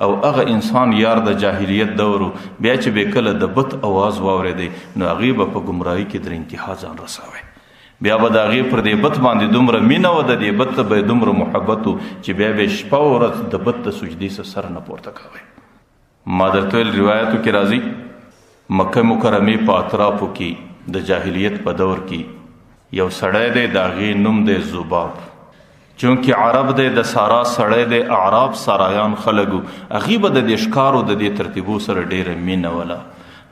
او هغه انسان یار د جاهلیت دورو بیا چې به کله د بت آواز واورېدی نو هغې به په ګمراهۍ کې در انتها ځان رسوئ. بیا به د هغې پر دې بت باندې دومره مینه وه، د دې بت ته به یې دومره محبت و چې بیا به یې شپه و ورځ د بت د سجدې څخه سر نه پورته کوئ. ما درته ویل روایتو کې راځي مکه مکرمې په اطرافو کې د جاهلیت په دور کې یو سړی دی، د هغې نوم دی ذباب. چونکې عرب دی، د سارا سړی دی، اعراب سارایان خلک وو، هغې به د دې ښکارو د دې ترتیبو سره ډېره مینه وله،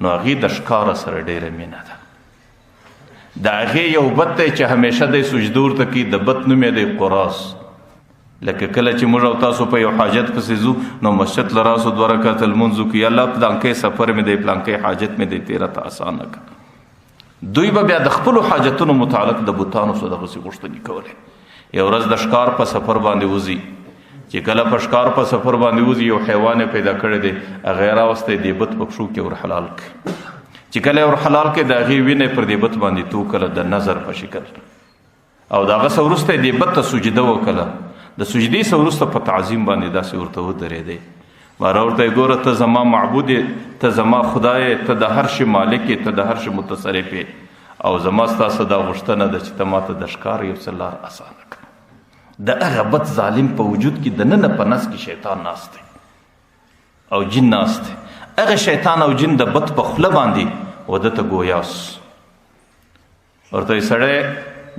نو هغې د ښکاره سره ډېره مینه ده. د هغې یو بت دی چې همیشه دی سجدو ورته کوي، د بت نوم یې دی قراس. لکه کله چې موږ او تاسو په یو حاجت پسې ځو نو مسجد له راسو 2 رکعته لمونځ وکړو، یا الله پلانکی سفر مې دی، پلانکی حاجت مې دی، تیره ته اسانه کړه. دوی به بیا د خپلو حاجتونو متعلق د بوتانو څخه دغسې غوښتنې کولې. یو ورځ د ښکار په سفر باندې وځي، چې کله په ښکار په سفر باندې وځي یو حیوان یې پیدا کړی دی، هغه یې راوستی دې بت په پښو کې ور حلال کړي. چې کله یې ور حلال کړي د هغې وینه پر دې بت باندې توکله د نظر په شکل، او د هغه څه وروسته یې دې بت ته سجده وکړه. د سجدې څخه وروسته په تعظیم باندې داسې ورته ودرېدی ما راورته ګوره ته زما معبود یې ته زما خدای یې ته د هر شي مالک یې ته د هر شي متصرف یې او زما ستاسو دا غوښتنه ده چې ته ماته د ښکار یو څه لار اسانه کړه د هغه بد ظالم په وجود کې دننه په نس کې شیطان ناست دی او جن ناست دی هغه شیطان او جن د بد په خوله باندې وده ته ګویاس ورته سړی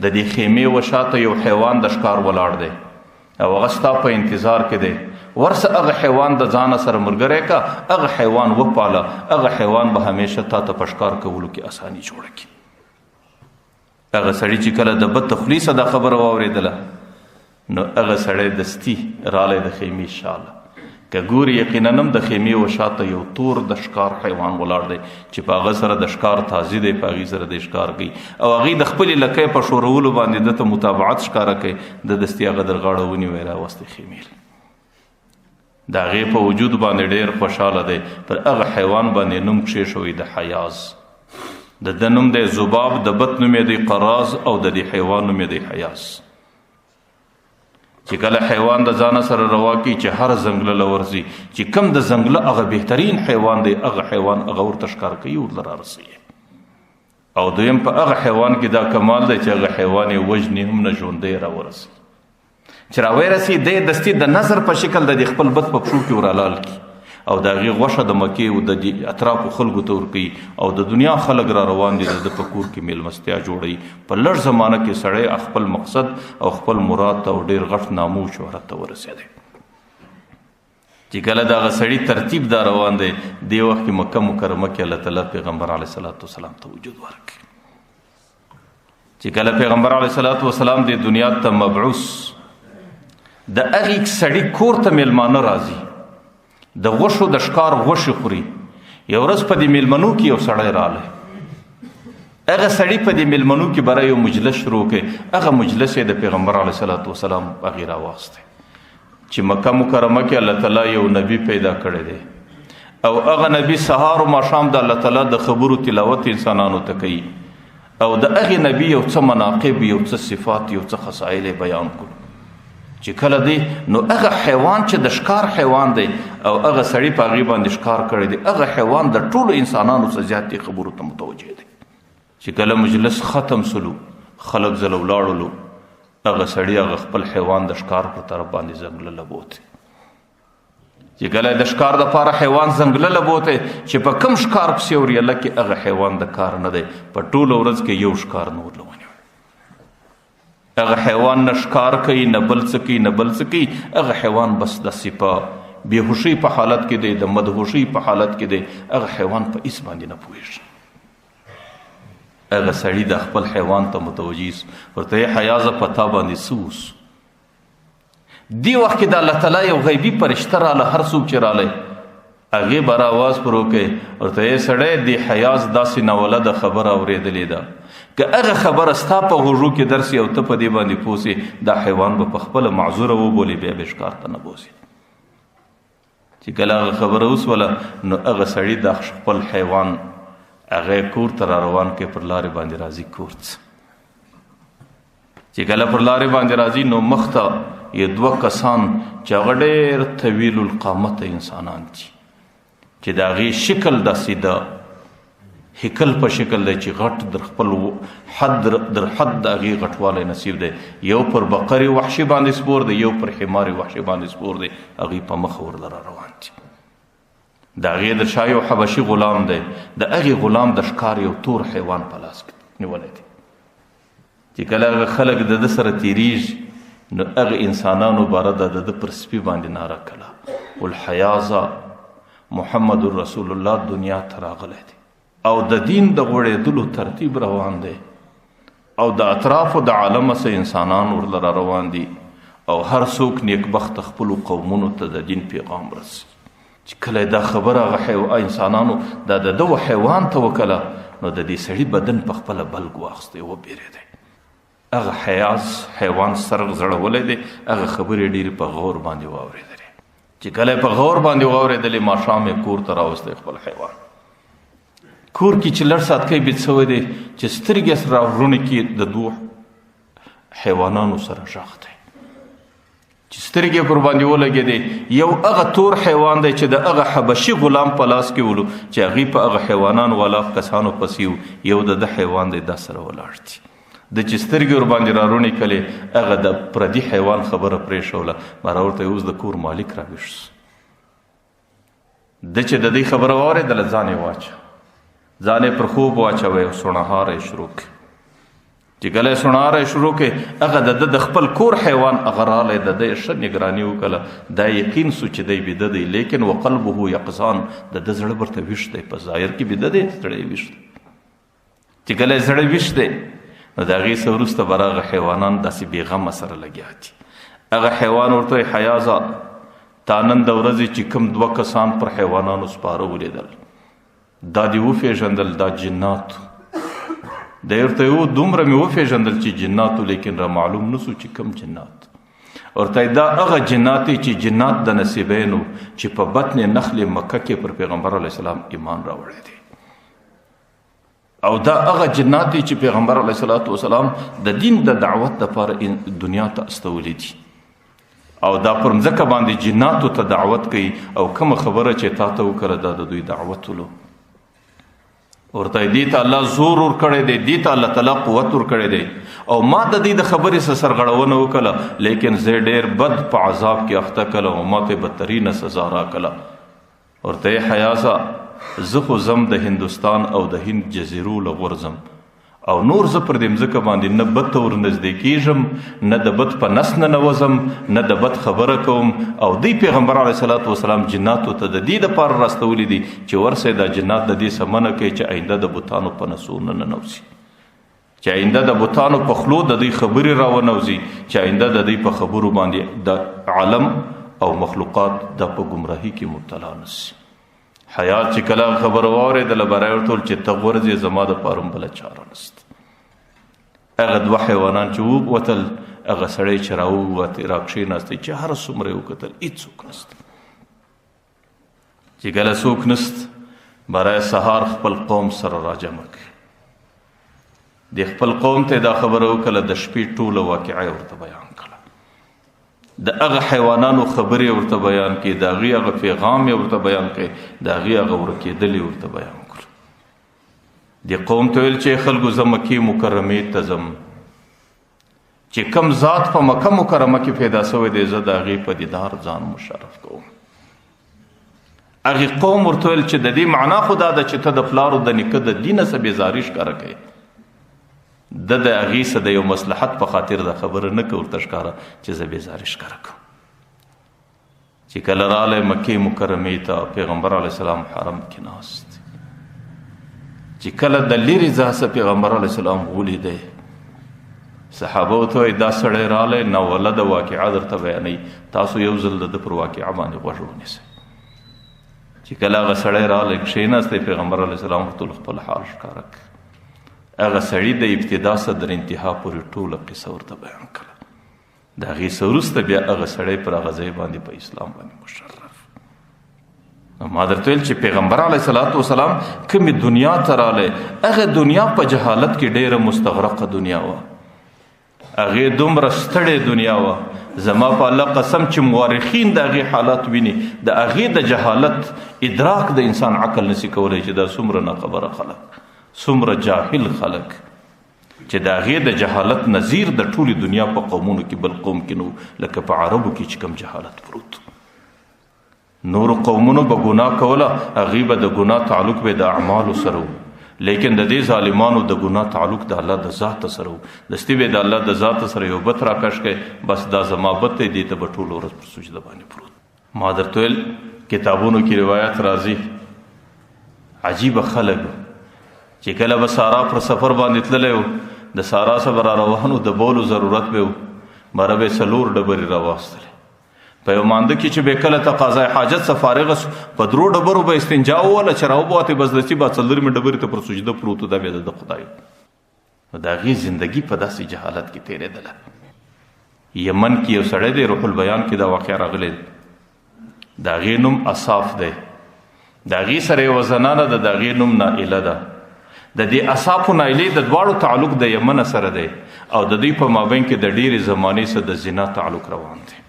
د دې خیمې وشاته یو حیوان د ښکار ولاړ دی او هغه ستا په انتظار کې دی ورسه هغه حیوان د ځانه سره ملګری کا هغه حیوان وپاله هغه حیوان به همیشه تا ته په ښکار کولو کې اساني جوړه کړي هغه سړي چې کله د بد تخلیصه دا خبره واورېدله نو هغه سړی دستي رالی د خیمې شاله که ګوري یقینا هم د خیمې وشاته یو تور د ښکار حیوان ولاړ دی چې په هغه سره د ښکار تازي دی په هغې سره د ښکار کوي او هغې د خپلې لکۍ په ښورولو باندې ده ته متابعت ښکاره کوي د دستي هغه در غاړه ونیوی راوستې خیمې د هغې په وجود باندې ډېر خوشحاله دی پر هغه حیوان باندې نوم کښېښوی د حیاز د ده نوم دی ذباب د بت نوم یې دی قراز او د دې حیوان نوم یې دی حیاز چې کله حیوان د ځانه سره روا کړي چې هر ځنګله له ورځي چې کم د ځنګله هغه بهترین حیوان دی هغه حیوان هغه ورته ښکار کوي ورله رارسوي او دویم په هغه حیوان کې دا کمال دی چې هغه حیوان یې وژني هم نه ژوندی راورسي چې راورسي دی دستي د نظر په شکل د خپل بت په پښو کې ورحلال کړي او د هغې غوښه د مکې او د اطرافو خلکو ته ورکوي او د دنیا خلک را روان دي د ده په کور کې میلمستیا جوړوي په لږ زمانه کې سړی خپل مقصد او خپل مراد ته او ډېر غټ نامو شهرت ته ورسېدی چې کله د هغه سړي ترتیب دا روان دی دې وخت کې مکه مکرمه کې الله تعالی پیغمبر علیه صلات وسلام ته وجود ورکړي چې کله پیغمبر علیه صلات وسلام د دنیا ته مبعوث د هغې سړي کور ته میلمانه راځي د غوښو د ښکار غوښې خوري یو ورځ په دې میلمنو کې یو سړی رالی هغه سړي په دې میلمنو کې برای یو مجلس شروع کړي هغه مجلس یې د پیغمبر علیه صلات وسلام هغې راواخیستی چې مکه مکرمه کې الله تعالی یو نبی پیدا کړی دی او هغه نبی سهار او ماښام د الله تعالی د خبرو تلاوت انسانانو ته کوي او د هغې نبی یو څه مناقب یو څه صفات یو څه خصایل بیان کړو چې کله دی نو هغه حیوان چې د ښکار حیوان دی او هغه سړي په هغې باندې ښکار کړی دی هغه حیوان د ټولو انسانانو څه زیات خبرو ته متوجه دی چې کله مجلس ختم سلو خلک ځله ولاړلو هغه سړي هغه خپل حیوان د ښکار په طرف باندې ځنګله لبوتی چې کله د ښکار دپاره حیوان ځنګله لبوتی چې په کم ښکار پسې وریاله کې هغه حیوان د کار نه دی په ټوله ورځ کې یو ښکار نه ورله ونیوی هغه حیوان نه ښکار کوي نه بل څه کوي نه بل څه کوي هغه حیوان بس داسې په بېهوشۍ په حالت کې دی د مدهوشۍ په حالت کې دی هغه حیوان په هېڅ باندې نه پوهېږي هغه سړي د خپل حیوان ته متوجه ورته یې حیازه په تا باندې څه وس دې وخت کې د الله تعالی یو غیبي فرشته راله هر څوک چې رالی هغې به راواز پر وکړی ورته یې سړی دې حیاز داسې ناولده خبره اورېدلې ده که هغه خبره ستا په غوږو کې درسي او ته په دې باندې پوه سې دا حیوان به په خپله معذوره وبولي بیا به ښکار ته نه بوسي چې کله هغه خبره وسوله نو هغه سړي دا خپل حیوان هغه کور ته را روان کړي پر لارې باندې راځي کور ته چې کله پر لارې باندې راځي نو مخ ته یې دوه کسان چې هغه ډېر طویل القامته انسانان دي چې د هغې شکل داسې ده هیکل په شکل دی چې غټ در خپل حد در حد د هغې غټوالی نصیب دی یو پر بقرې وحشي باندې سپور دی یو پر حمارې وحشي باندې سپور دی هغې په مخ ورله را روان دي د هغې د شا یو حبشي غلام دی د هغې غلام د ښکار یو تور حیوان په لاس کې نیولی دی چې کله هغه خلک د ده سره تېرېږي نو هغه انسانانو باره د ده پر سپي باندې ناره کړه والحیازه محمد رسول الله دنیا ته راغلی دی او د دین د غوړېدلو ترتیب روان دی او د اطرافو د عالمه څه انسانان ورله را روان دي او هر څوک نیکبخته خپلو قومونو ته د دین پیغام رسي چې کله دا خبره هغه انسانانو دا د ده حیوان ته وکړه نو د دې سړي بدن په خپله بلګ واخیستی وبېرېدی هغه حیاز حیوان سر زړولی دی هغه خبرې ډېرې په غور باندې واورېدلې چې کله په غور باندې واورېدلې ماښام یې کور ته راوستی خپل حیوان کور کې چې لږ ساتکی بیت شوی دی چې سترګې راوړونې کې د دوه حیوانانو سره غږ دی سترګې پر باندې ولګېدې. یو هغه تور حیوان دی چې د هغه حبشي غلام په لاس کې ولو چې هغې په هغه حیوانان والا کسانو پسې یو د حیوان دی دا سره ولاړ دي. د چې سترګې ور باندې را روڼې کړې هغه د پردي حیوان خبره پرېښوله. ماره ورته اوس د کور مالک راویښ سو. د چې د دې خبره واورېدله ځان یې واچه، ځان یې پر خوب واچوی او سوڼهار یې شروع کړي. چې کله یې سوڼهار یې شروع کړي هغه د خپل کور حیوان هغه رالی د ده یې ښه نګراني وکړله. دا یقین سو چې دی بیده دی لیکن وقلبه یقظان د ده زړه ورته ویښ دی، په ظاهر کې بیده دی زړه یې ویښ دی. چې کله یې زړه ویښ دی نو د هغې څه وروسته به هغه حیوانان داسې بېغمه سره لګیا دي. هغه حیوان ورته وایي حیازه تا نن د ورځې چې کوم 2 کسان پر حیوانانو سپاره ولیدل دا دې وپېژندل دا جنات. دی ورته وایي دومره مې وپېژندل چې جناتو لیکن را معلوم نه سو چې کوم جنات. ورته دا هغه جنات چې جنات د نصیبینو چې په بطن نخل مکه کې پر پیغمبر علیه السلام ایمان راوړی دی. او دا هغه جنات دي چې پیغمبر علیه الصلاة والسلام د دین د دعوت لپاره دنیا ته استولی دي. او دا پر مځکه باندې جناتو ته دعوت کوي او کومه خبره چې تا ته وکړه دا د دوی دعوت ولو. ورته دې ته الله زور ورکړی دی، دې ته الله تعالی قوت ورکړی دی او ما د دې د خبرې څه سرغړونه وکړه لیکن زه ډېر بد په عذاب کې اخته کړه او ما ته بدترینه سزا راکړه. ورته حیازه زه خو زم د هندوستان او د هند جزیرو له غورځم او نور زه پر دې مځکه باندې نه بد ته ور نږدې کېږم، نه د بد په نس نه نوځم، نه د بد خبره کوم. او دی پیغمبر علیه صلات وسلام جناتو ته د دې دپاره راستولی دي چې ورسئ دا جنات د دې څه منع کوي چې آینده د بتانو په نسو نه ننوځي، چې آینده د بتانو په خلو د دوی خبرې راونوځي، چې آینده د دوی په خبرو باندې د عالم او مخلوقات د په ګمراهي کې مبتلا نسي. حیات چې کله خبر واورېدله برای ورته چې ته غورځې زما دپاره هم بله چاره نسته. هغه 2 حیوانان چې ووتل هغه سړی چې راووتې راکښېناستی چې هر څومره یې وکتل هېڅوک نسته. چې کله څوک نست برای سهار خپل قوم سره راجمع کړي. د خپل قوم ته دا خبره وکړه د شپې ټوله واقعه ورته بیان کړه، د هغه حیوانانو خبرې ورته بیان کړي، د هغې هغه پیغام یې ورته بیان کړي، د هغې هغه ورکېدل یې ورته بیان کړو. دې قوم ته ویل چې خلکو زه مکې مکرمې ته ځم، چې کم ذات په مکه مکرمه کې پیدا شوی دی زه د هغې په دیدار ځان مشرف کوم. هغې قوم ورته ویل چې د دې معنا خو دا ده چې ته د پلارو د نیکه د دینه څه بېزاري ښکاره کوې. د هغې څه د یو مصلحت په خاطر دا خبره نه که ورته ښکاره چې زه بېزاري ښکاره کوم. چې کله رالی مکې مکرمې ته پیغمبر علیه السلام حرم کې ناست، چې کله د لرې ځای پیغمبر علیه السلام ولیدی صحابه ورته وایي دا سړی رالی ناولده واقعه درته بیانوي، تاسو یو ځل د ده پر واقعه باندې غوږ ونیسئ. چې کله هغه سړی رالی کښېناستی پیغمبر علیه السلام ورته خپل حال ښکاره کړ. هغه سړي د ابتدا څخه تر انتها پورې ټوله قصه ورته بیان کړه. د هغې څه وروسته بیا هغه سړی پر هغه ځای باندې په اسلام باندې مشرف. ما درته ویل چې پیغمبر علیه صلات وسلام کومې دنیا ته رالی هغه دنیا په جهالت کې ډېره مستغرقه دنیا وه، هغې دومره ستړې دنیا وه. زما په الله قسم چې مورخین د هغې حالات ویني د هغې د جهالت ادراک د انسان عقل نسی کولی چې دا څومره ناخبره خلک، څومره جاهل خلک چې د هغې د جهالت نظیر د ټولې دنیا په قومونو کې بل قوم کې نو لکه په عربو کې چې کوم جهالت پروت. نورو قومونو به ګناه کوله، هغې به د ګناه تعلق به د اعمالو سره و، لیکن د دې ظالمانو د ګناه تعلق د الله د ذات سره و. دستي به د الله د ذات سره یو بت راکش کوي، بس دا زما بت دی، دې ته به ټوله ورځ پر سجده باندې پروت. ما درته ویل کتابونو کې روایت راځي عجیبه خلک چې کله به سارا پر سفر باندې تللی و د سارا څخه به را روانو د بولو ضرورت به و، مره به 4 ډبرې راواستلې. په یو مانده کې چې به کله تقاضای حاجت څخه فارغه سو په 3 ډبرو به استنجا ووله چې راوبوتې بس دستي به 4 ډبرې ته پر سجده پروت و، دا بیا د خدای. نو د هغې زندګي په داسې جهالت کې تېرېدله. یمن کې یو سړی دی، روح البیان کې دا واقع راغلی، د هغې نوم اصاف دی، د هغې سره یوه زنانه ده، د هغې نوم نائله ده. د دې اصحاب و نایلې د دواړو تعلق د یمن سره دی او د دوی په مابین کې د ډېرې زمانې سره د زنا تعلق روان دی.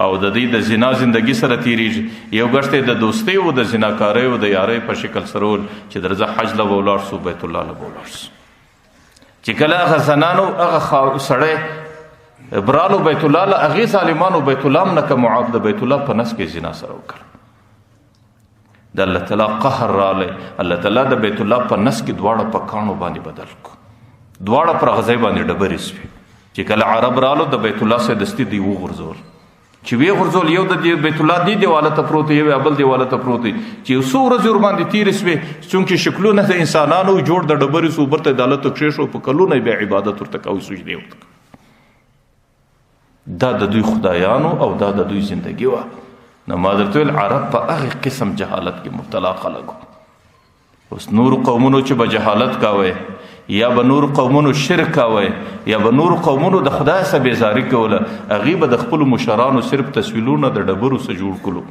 او د دې د زنا زندگی سره تیریږي. یو ګټ د دوستۍ او د زناکارۍ او د یارۍ په شکل سره ول چې درځه حج له ولاړ سو بیت الله له ولاړ سو. چې کله هغه زنانو هغه سړی برالو بیت الله له هغې ظالمانو بیت الله نه که معاف د بیت الله په نس کې زنا سره وکړه. د الله تعالی قهر رالی. الله تعالی د بیت الله په نس کې دواړه په کاڼو باندې بدل کو. دواړه پر غزۍ باندې ډبرې سوې. چې کله عرب رالو د بیت الله سره دستي دی وغورځول. چې وی غورځول یو د بیت الله دی دیواله ته پروت دی، یو بل دیواله ته پروت دی. چې یو څو ورځې ورباندې تېرې سوې چونکې شکلونه د انسانانو جوړ د ډبرې سو برته د الله ته کښېښو په کلونه بیا عبادت ورته کوي، سجدې ورته. دا د دوی خدایانو او دا د دوی زندگی وه. نو ما درته ویل عرب په هغې قسم جهالت کې مبتلا خلک وو. اوس نورو قومونو چې به جهالت کاوی یا به نورو قومونو شرک کاوی یا به نورو قومونو د خدای څخه بیزاري کوله، هغې به د خپلو مشرانو صرف تصویرونه د ډبرو څخه جوړ کړو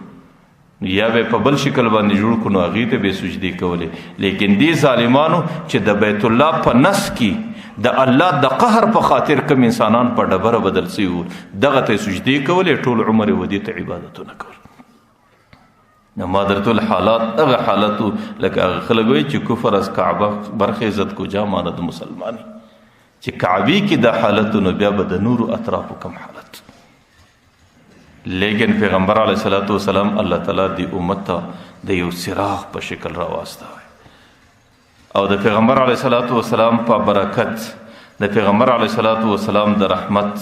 یا به په بل شکل باندې جوړ کړو، هغې ته به سجدې کولې. لیکن دې ظالمانو چې د بیت الله په نس کې د الله د قهر په خاطر کوم انسانان په ډبره بدل سوي وو، دغه ته سجدې کولې، ټول عمر یې ودې ته عبادتونه کول. نو ما درته ویل حالات هغه حالت لکه هغه خلک وایي چې کفر از کعبه برخیزد کجا ماند مسلمانی. چې کعبې کې دا حالت نو بیا به د نورو اطرافو کم حالت. لیکن پیغمبر علیه الصلاة والسلام الله تعالی د امت ته د یو څراغ په شکل راواستوي او د پیغمبر علیه الصلاة والسلام په برکت، د پیغمبر علیه الصلاة والسلام د رحمت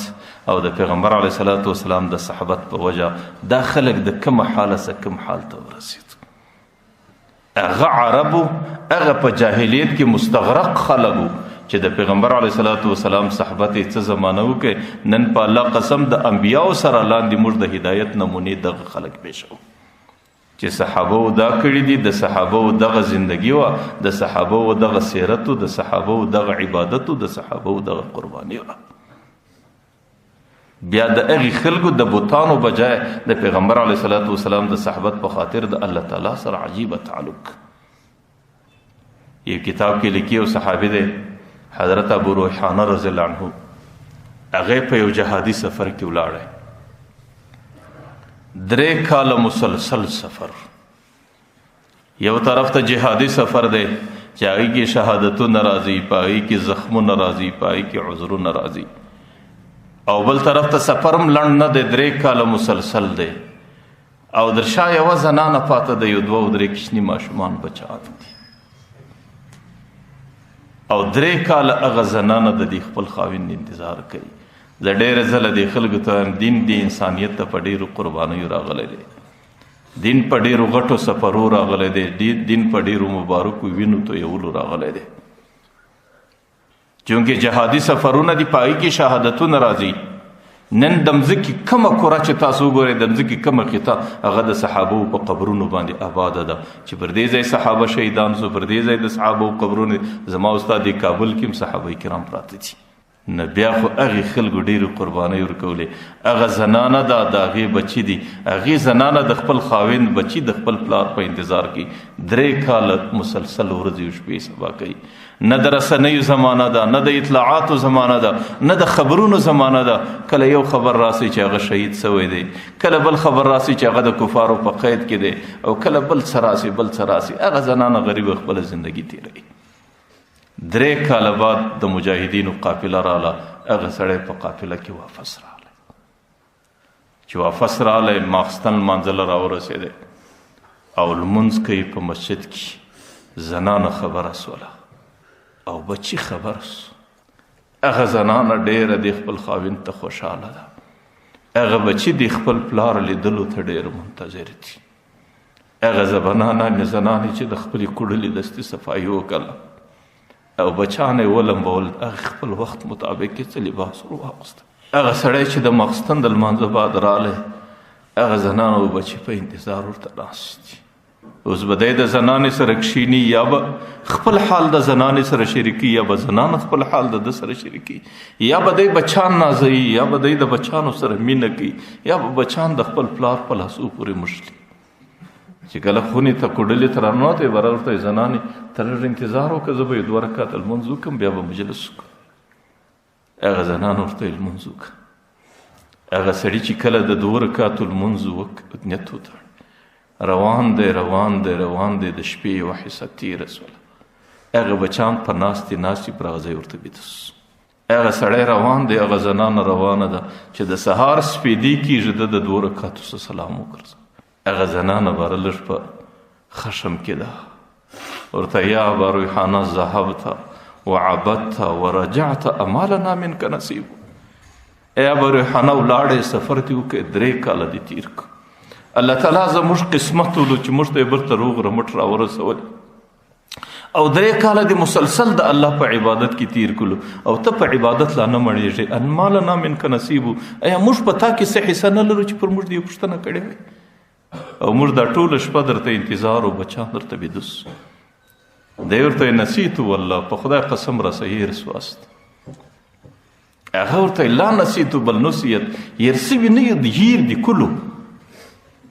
او د پیغمبر علیه الصلاة والسلام د صحبت په وجه دا خلک د کومه حاله څخه کوم حال ته ورسېد. هغه عربو هغه په جاهلیت کې مستغرق خلک وو چې د پیغمبر علیه الصلاة والسلام صحبت یې څه زمانه وکړي. نن په الله قسم د انبیاو سره لاندې موږ د هدایت نمونې دغه خلک پېښوو چې صحابه دا کړي دي، د صحابه دغه زندگی وه، د صحابه دغه سیرت، د صحابه دغه عبادت، د صحابه دغه قرباني وه. بیا د هغې خلکو د بوتانو بجای د پیغمبر علیه الصلاة والسلام د صحبت په خاطر د الله تعالی سره عجیبه تعلق. یو کتاب کې لیکي یو صحابي دی حضرت ابو روحانه رضی الله عنه، هغې په یو جهادي سفر کې ولاړی، 3 کاله مسلسل سفر. یو طرف ته جهادي سفر دی چې هغې کې شهادتونه راځي، په هغې کې زخمونه راځي، په هغې کې عذرونه راځي، او بل طرف ته سفرم لنډ نه دی، 3 کاله مسلسل دی. او در شا یوه زنانه پاته د یو 2 او 3 کوچني ماشومان بچان دي، او 3 کاله هغه زنانه د دې خپل خاوند انتظار کوي. زه ډېره ځله دې خلکو ته وایم دین د انسانیت ته په ډېرو قربانیو راغلی دی، دین په ډېرو غټو سفرو راغلی دی، دین په ډېرو مبارکو وینو تویولو راغلی دی. چونکې جهادي سفرونه دي، په هغې کې شهادتونه راځي. نن د مځکې کومه کره چې تاسو وګورئ، د مځکې کومه قطعه هغه د صحابو په قبرونو باندې آباده ده چې پر دې ځای صحابه شهیدان سو، پر دې ځای د صحابو قبرونه. زما استاد د کابل کې هم صحابه کرام پراته دي. نه بیا خو هغې خلکو ډېرې قربانۍ ورکولې. هغه زنانه ده، د هغې بچي دي، هغې زنانه د خپل خاوند بچي د خپل پلار په انتظار کې 3 کاله مسلسل ورځې او شپې سبا کوي. نه د رسنیو زمانه ده، نه د اطلاعاتو زمانه ده، نه د خبرونو زمانه ده. کله یو خبر راسي چې هغه شهید سوی دی، کله بل خبر راسي چې هغه د کفارو په قید کې دی، او کله بل څه راسي بل څه راسي. هغه زنانه غریبه خپله زندگی تیروي. 3 کاله بعد د مجاهدینو قافله راله، هغه سړی په قافله کې واپس راغلی. چې واپس راغلی ماخستن لمانځله راورسېدی او لمونځ کوي په مسجد کې. زنانه خبره سوله او بچی خبر سو. هغه زنانه ډېره د خپل خاوند ته خوشحاله ده، هغه بچی د خپل پلار لیدلو ته ډېر منتظر دي. هغه زنانې چې د خپلې کړلې دستې صفایي وکړه او بچیان یې ولمبول، هغه خپل وخت مطابق یې څه لباس ور واغوسته. هغه سړی چې د ماخستن د لمانځه بعد رالی، هغه زنانه او بچي په انتظار ورته ناست دي. اوس به دی د زنانې سره کښېني، یا به خپل حال د زنانې سره شریکي، یا به زنانه خپل حال د ده سره شریکي، یا به دی بچان نازوي، یا به دی د بچانو سره مینه کوي، یا به بچان د خپل پلار په لاسو پورې مشلي. چې کله خونې ته کوډلې ته راننوتی، بره ورته یې زنانې ته لږ انتظار وکړه، زه به یې 2 رکعته لمونځ وکړم، بیا به مجلس وکړو. هغه زنانو ورته یې لمونځ وکړه. هغه سړي چې کله د 2 رکعاتو لمونځ نیت وتړ، روان دی د شپې یوه حصه تېره سوله، هغه بچان په ناستې پر هغه ځای ورته بیده سو. هغه سړی روان دی، هغه زنانه روانه ده چې د سهار سپېدې کېږي، د 2 رکعاتو څه سلام وګرځه. هغه زنانه باره لږ په خشم کې ده، ورته یا ابا ریحانه ذهبت وعبدت ورجعت اما لنا منک نصیب. ای ابا ریحانه ولاړې، سفر دې وکړې، 3 کاله دې تېر کړه. الله تعالی زموږ قسمت ولو چې موږ ته یې بېرته روغ رمټ راورسولې، او 3 کاله دې مسلسل د الله په عبادت کې تېر کړلو، او ته په عبادت لا نه مړېږې. اما لنا منک نصیب، ایا موږ په تا کې څه حصه نه لرو چې پر موږ دې پوښتنه کړې وای؟ او موږ دا ټوله شپه درته انتظار او بچان درته بیده سو. دی ورته نسیتو والله، په خدای قسم را هېر سواست. هغه ورته لا نسیتو بل نسیت، هېر سوي نه یو، هېر دي کلو.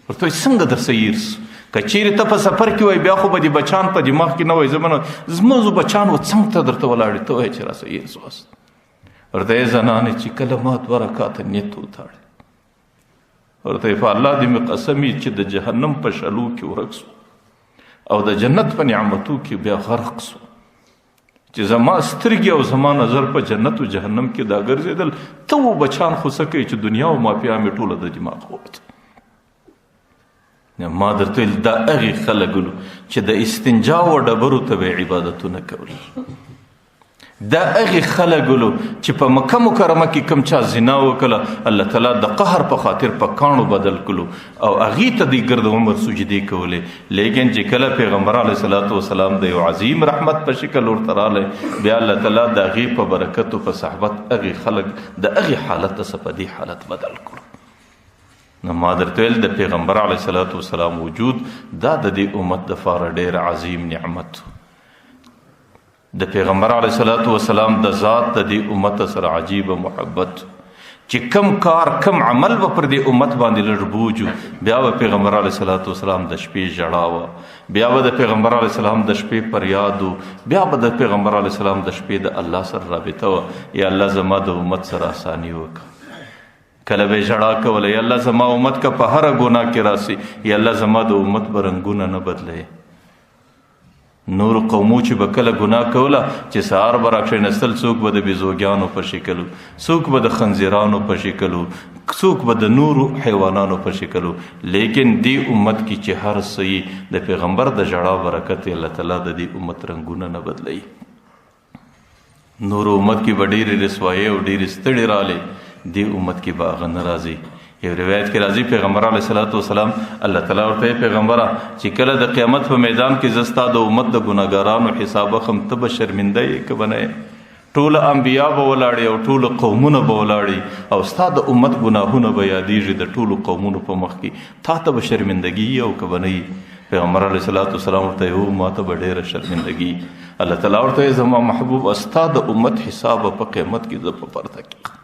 ورته څنګه درڅه هېر سو؟ که چیرې ته په سفر کې وای بیا خو به دې بچان په دماغ کې نه وای، زموږ بچان و څنګه ته درته ولاړې، ته وایې چې را هېر سواست. ورته یې زنانې چې کله ما 2 رکعاته نیت وتاړې، ورته په الله دې مې قسمي چې د جهنم په شلو کې ورک سو او د جنت په نعمتو کې بیا غرق سو، چې زما سترګې او زما نظر په جنت او جهنم کې دا ګرځېدل، ته و بچان خو څه کوي چې دنیا او مافیا مې ټوله د دماغ ووت. ما درته ویل دا هغې خلک ولو چې د استنجا و ډبرو ته به عبادتونه کول، دا هغې خلک ولو چې په مکه مکرمه کې کوم چا زنا وکړه، الله تعالی د قهر په خاطر په کاڼو بدل کړلو او هغې ته دوی ګرد عمر سجدې کولې. لیکن چې کله پیغمبر علیه صلات وسلام د یو عظیم رحمت په شکل ورته رالی، بیا الله تعالی د هغې په برکت او په صحبت هغې خلک د هغې حالت څخه په دې حالت بدل کړو. نو ما درته ویل د پیغمبر علیه صلات وسلام وجود دا د دې امت دپاره ډېر عظیم نعمت. د پیغمبر علیه صلات وسلام د ذات د دې امت سره عجیبه محبت، چې کم کار کم عمل به پر دې امت باندې لږ بوجو، بیا به پیغمبر علیه صلات وسلام د شپې ژړا وه، بیا به د پیغمبر علیه السلام د شپې فریاد و، بیا به د پیغمبر علیه السلام د شپې د الله سره رابطه وه، یا الله زما د امت سره آساني وکړه. کله به ژړا کوله، یا الله زما امت که په هره ګناه کې راسي، یا الله زما د امت به رنګونه نه بدلوي. نور قومو چې به کله ګناه کوله، چې سهار به راکښېنستل، څوک به د بیزوګیانو په شکل، څوک به د خنزیرانو په شکل، څوک به د نورو حیوانانو په شکل. لیکن دې امت کې چې هر څه د پیغمبر د ژړا برکت الله تعالی د دې امت رنګونه نه بدلوي. نور امت کې به ډېرې رسوایۍ او ډېرې ستړې رالې، دې امت کې به هغه نه راځي. یو روایت کې راځي پیغمبر علیه صلات وسلام الله تعالی ورته پیغمبره چې کله د قیامت په میدان کې زه ستا د امت د ګناهګارانو حساب اخلم، ته به شرمنده یې که به نه یې؟ ټوله انبیا به ولاړې او ټوله قومونه به ولاړې او ستا د امت ګناهونه به یادېږي د ټولو قومونو په مخ کې، تا ته به شرمندګي او که به نه یې؟ پیغمبر علیه صلات وسلام ورته هو ما ته به ډېره شرمندګي. الله تعالی ورته زما محبوب ستا د امت حساب په قیامت کې زه په پرده کې،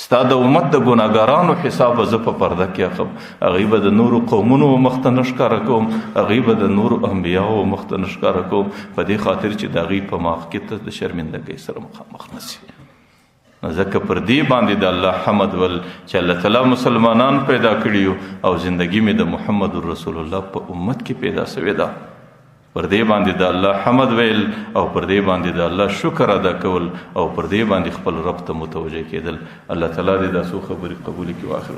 ستا د امت د ګناهګارانو حساب زه په پرده کې اخلم، هغوی به د نورو قومونو مخ ته نه ښکاره کوم، هغوی به د نورو انبیاو مخ ته نه ښکاره کوم، په دې خاطر چې د هغوی په مخ کې ته د شرمندګۍ سره مخامخ نه سي. ځکه پر دې باندې د الله حمد ول چې الله تعالی مسلمانان پیدا کړي او زندگی مې د محمد رسول الله په امت کې پیدا سوې ده. پر دې باندې د الله حمد ویل او پر دې باندې د الله شکر ادا کول او پر دې باندې خپل رب ته متوجه کېدل. الله تعالی دې دا څو خبرې قبول کړي. واخر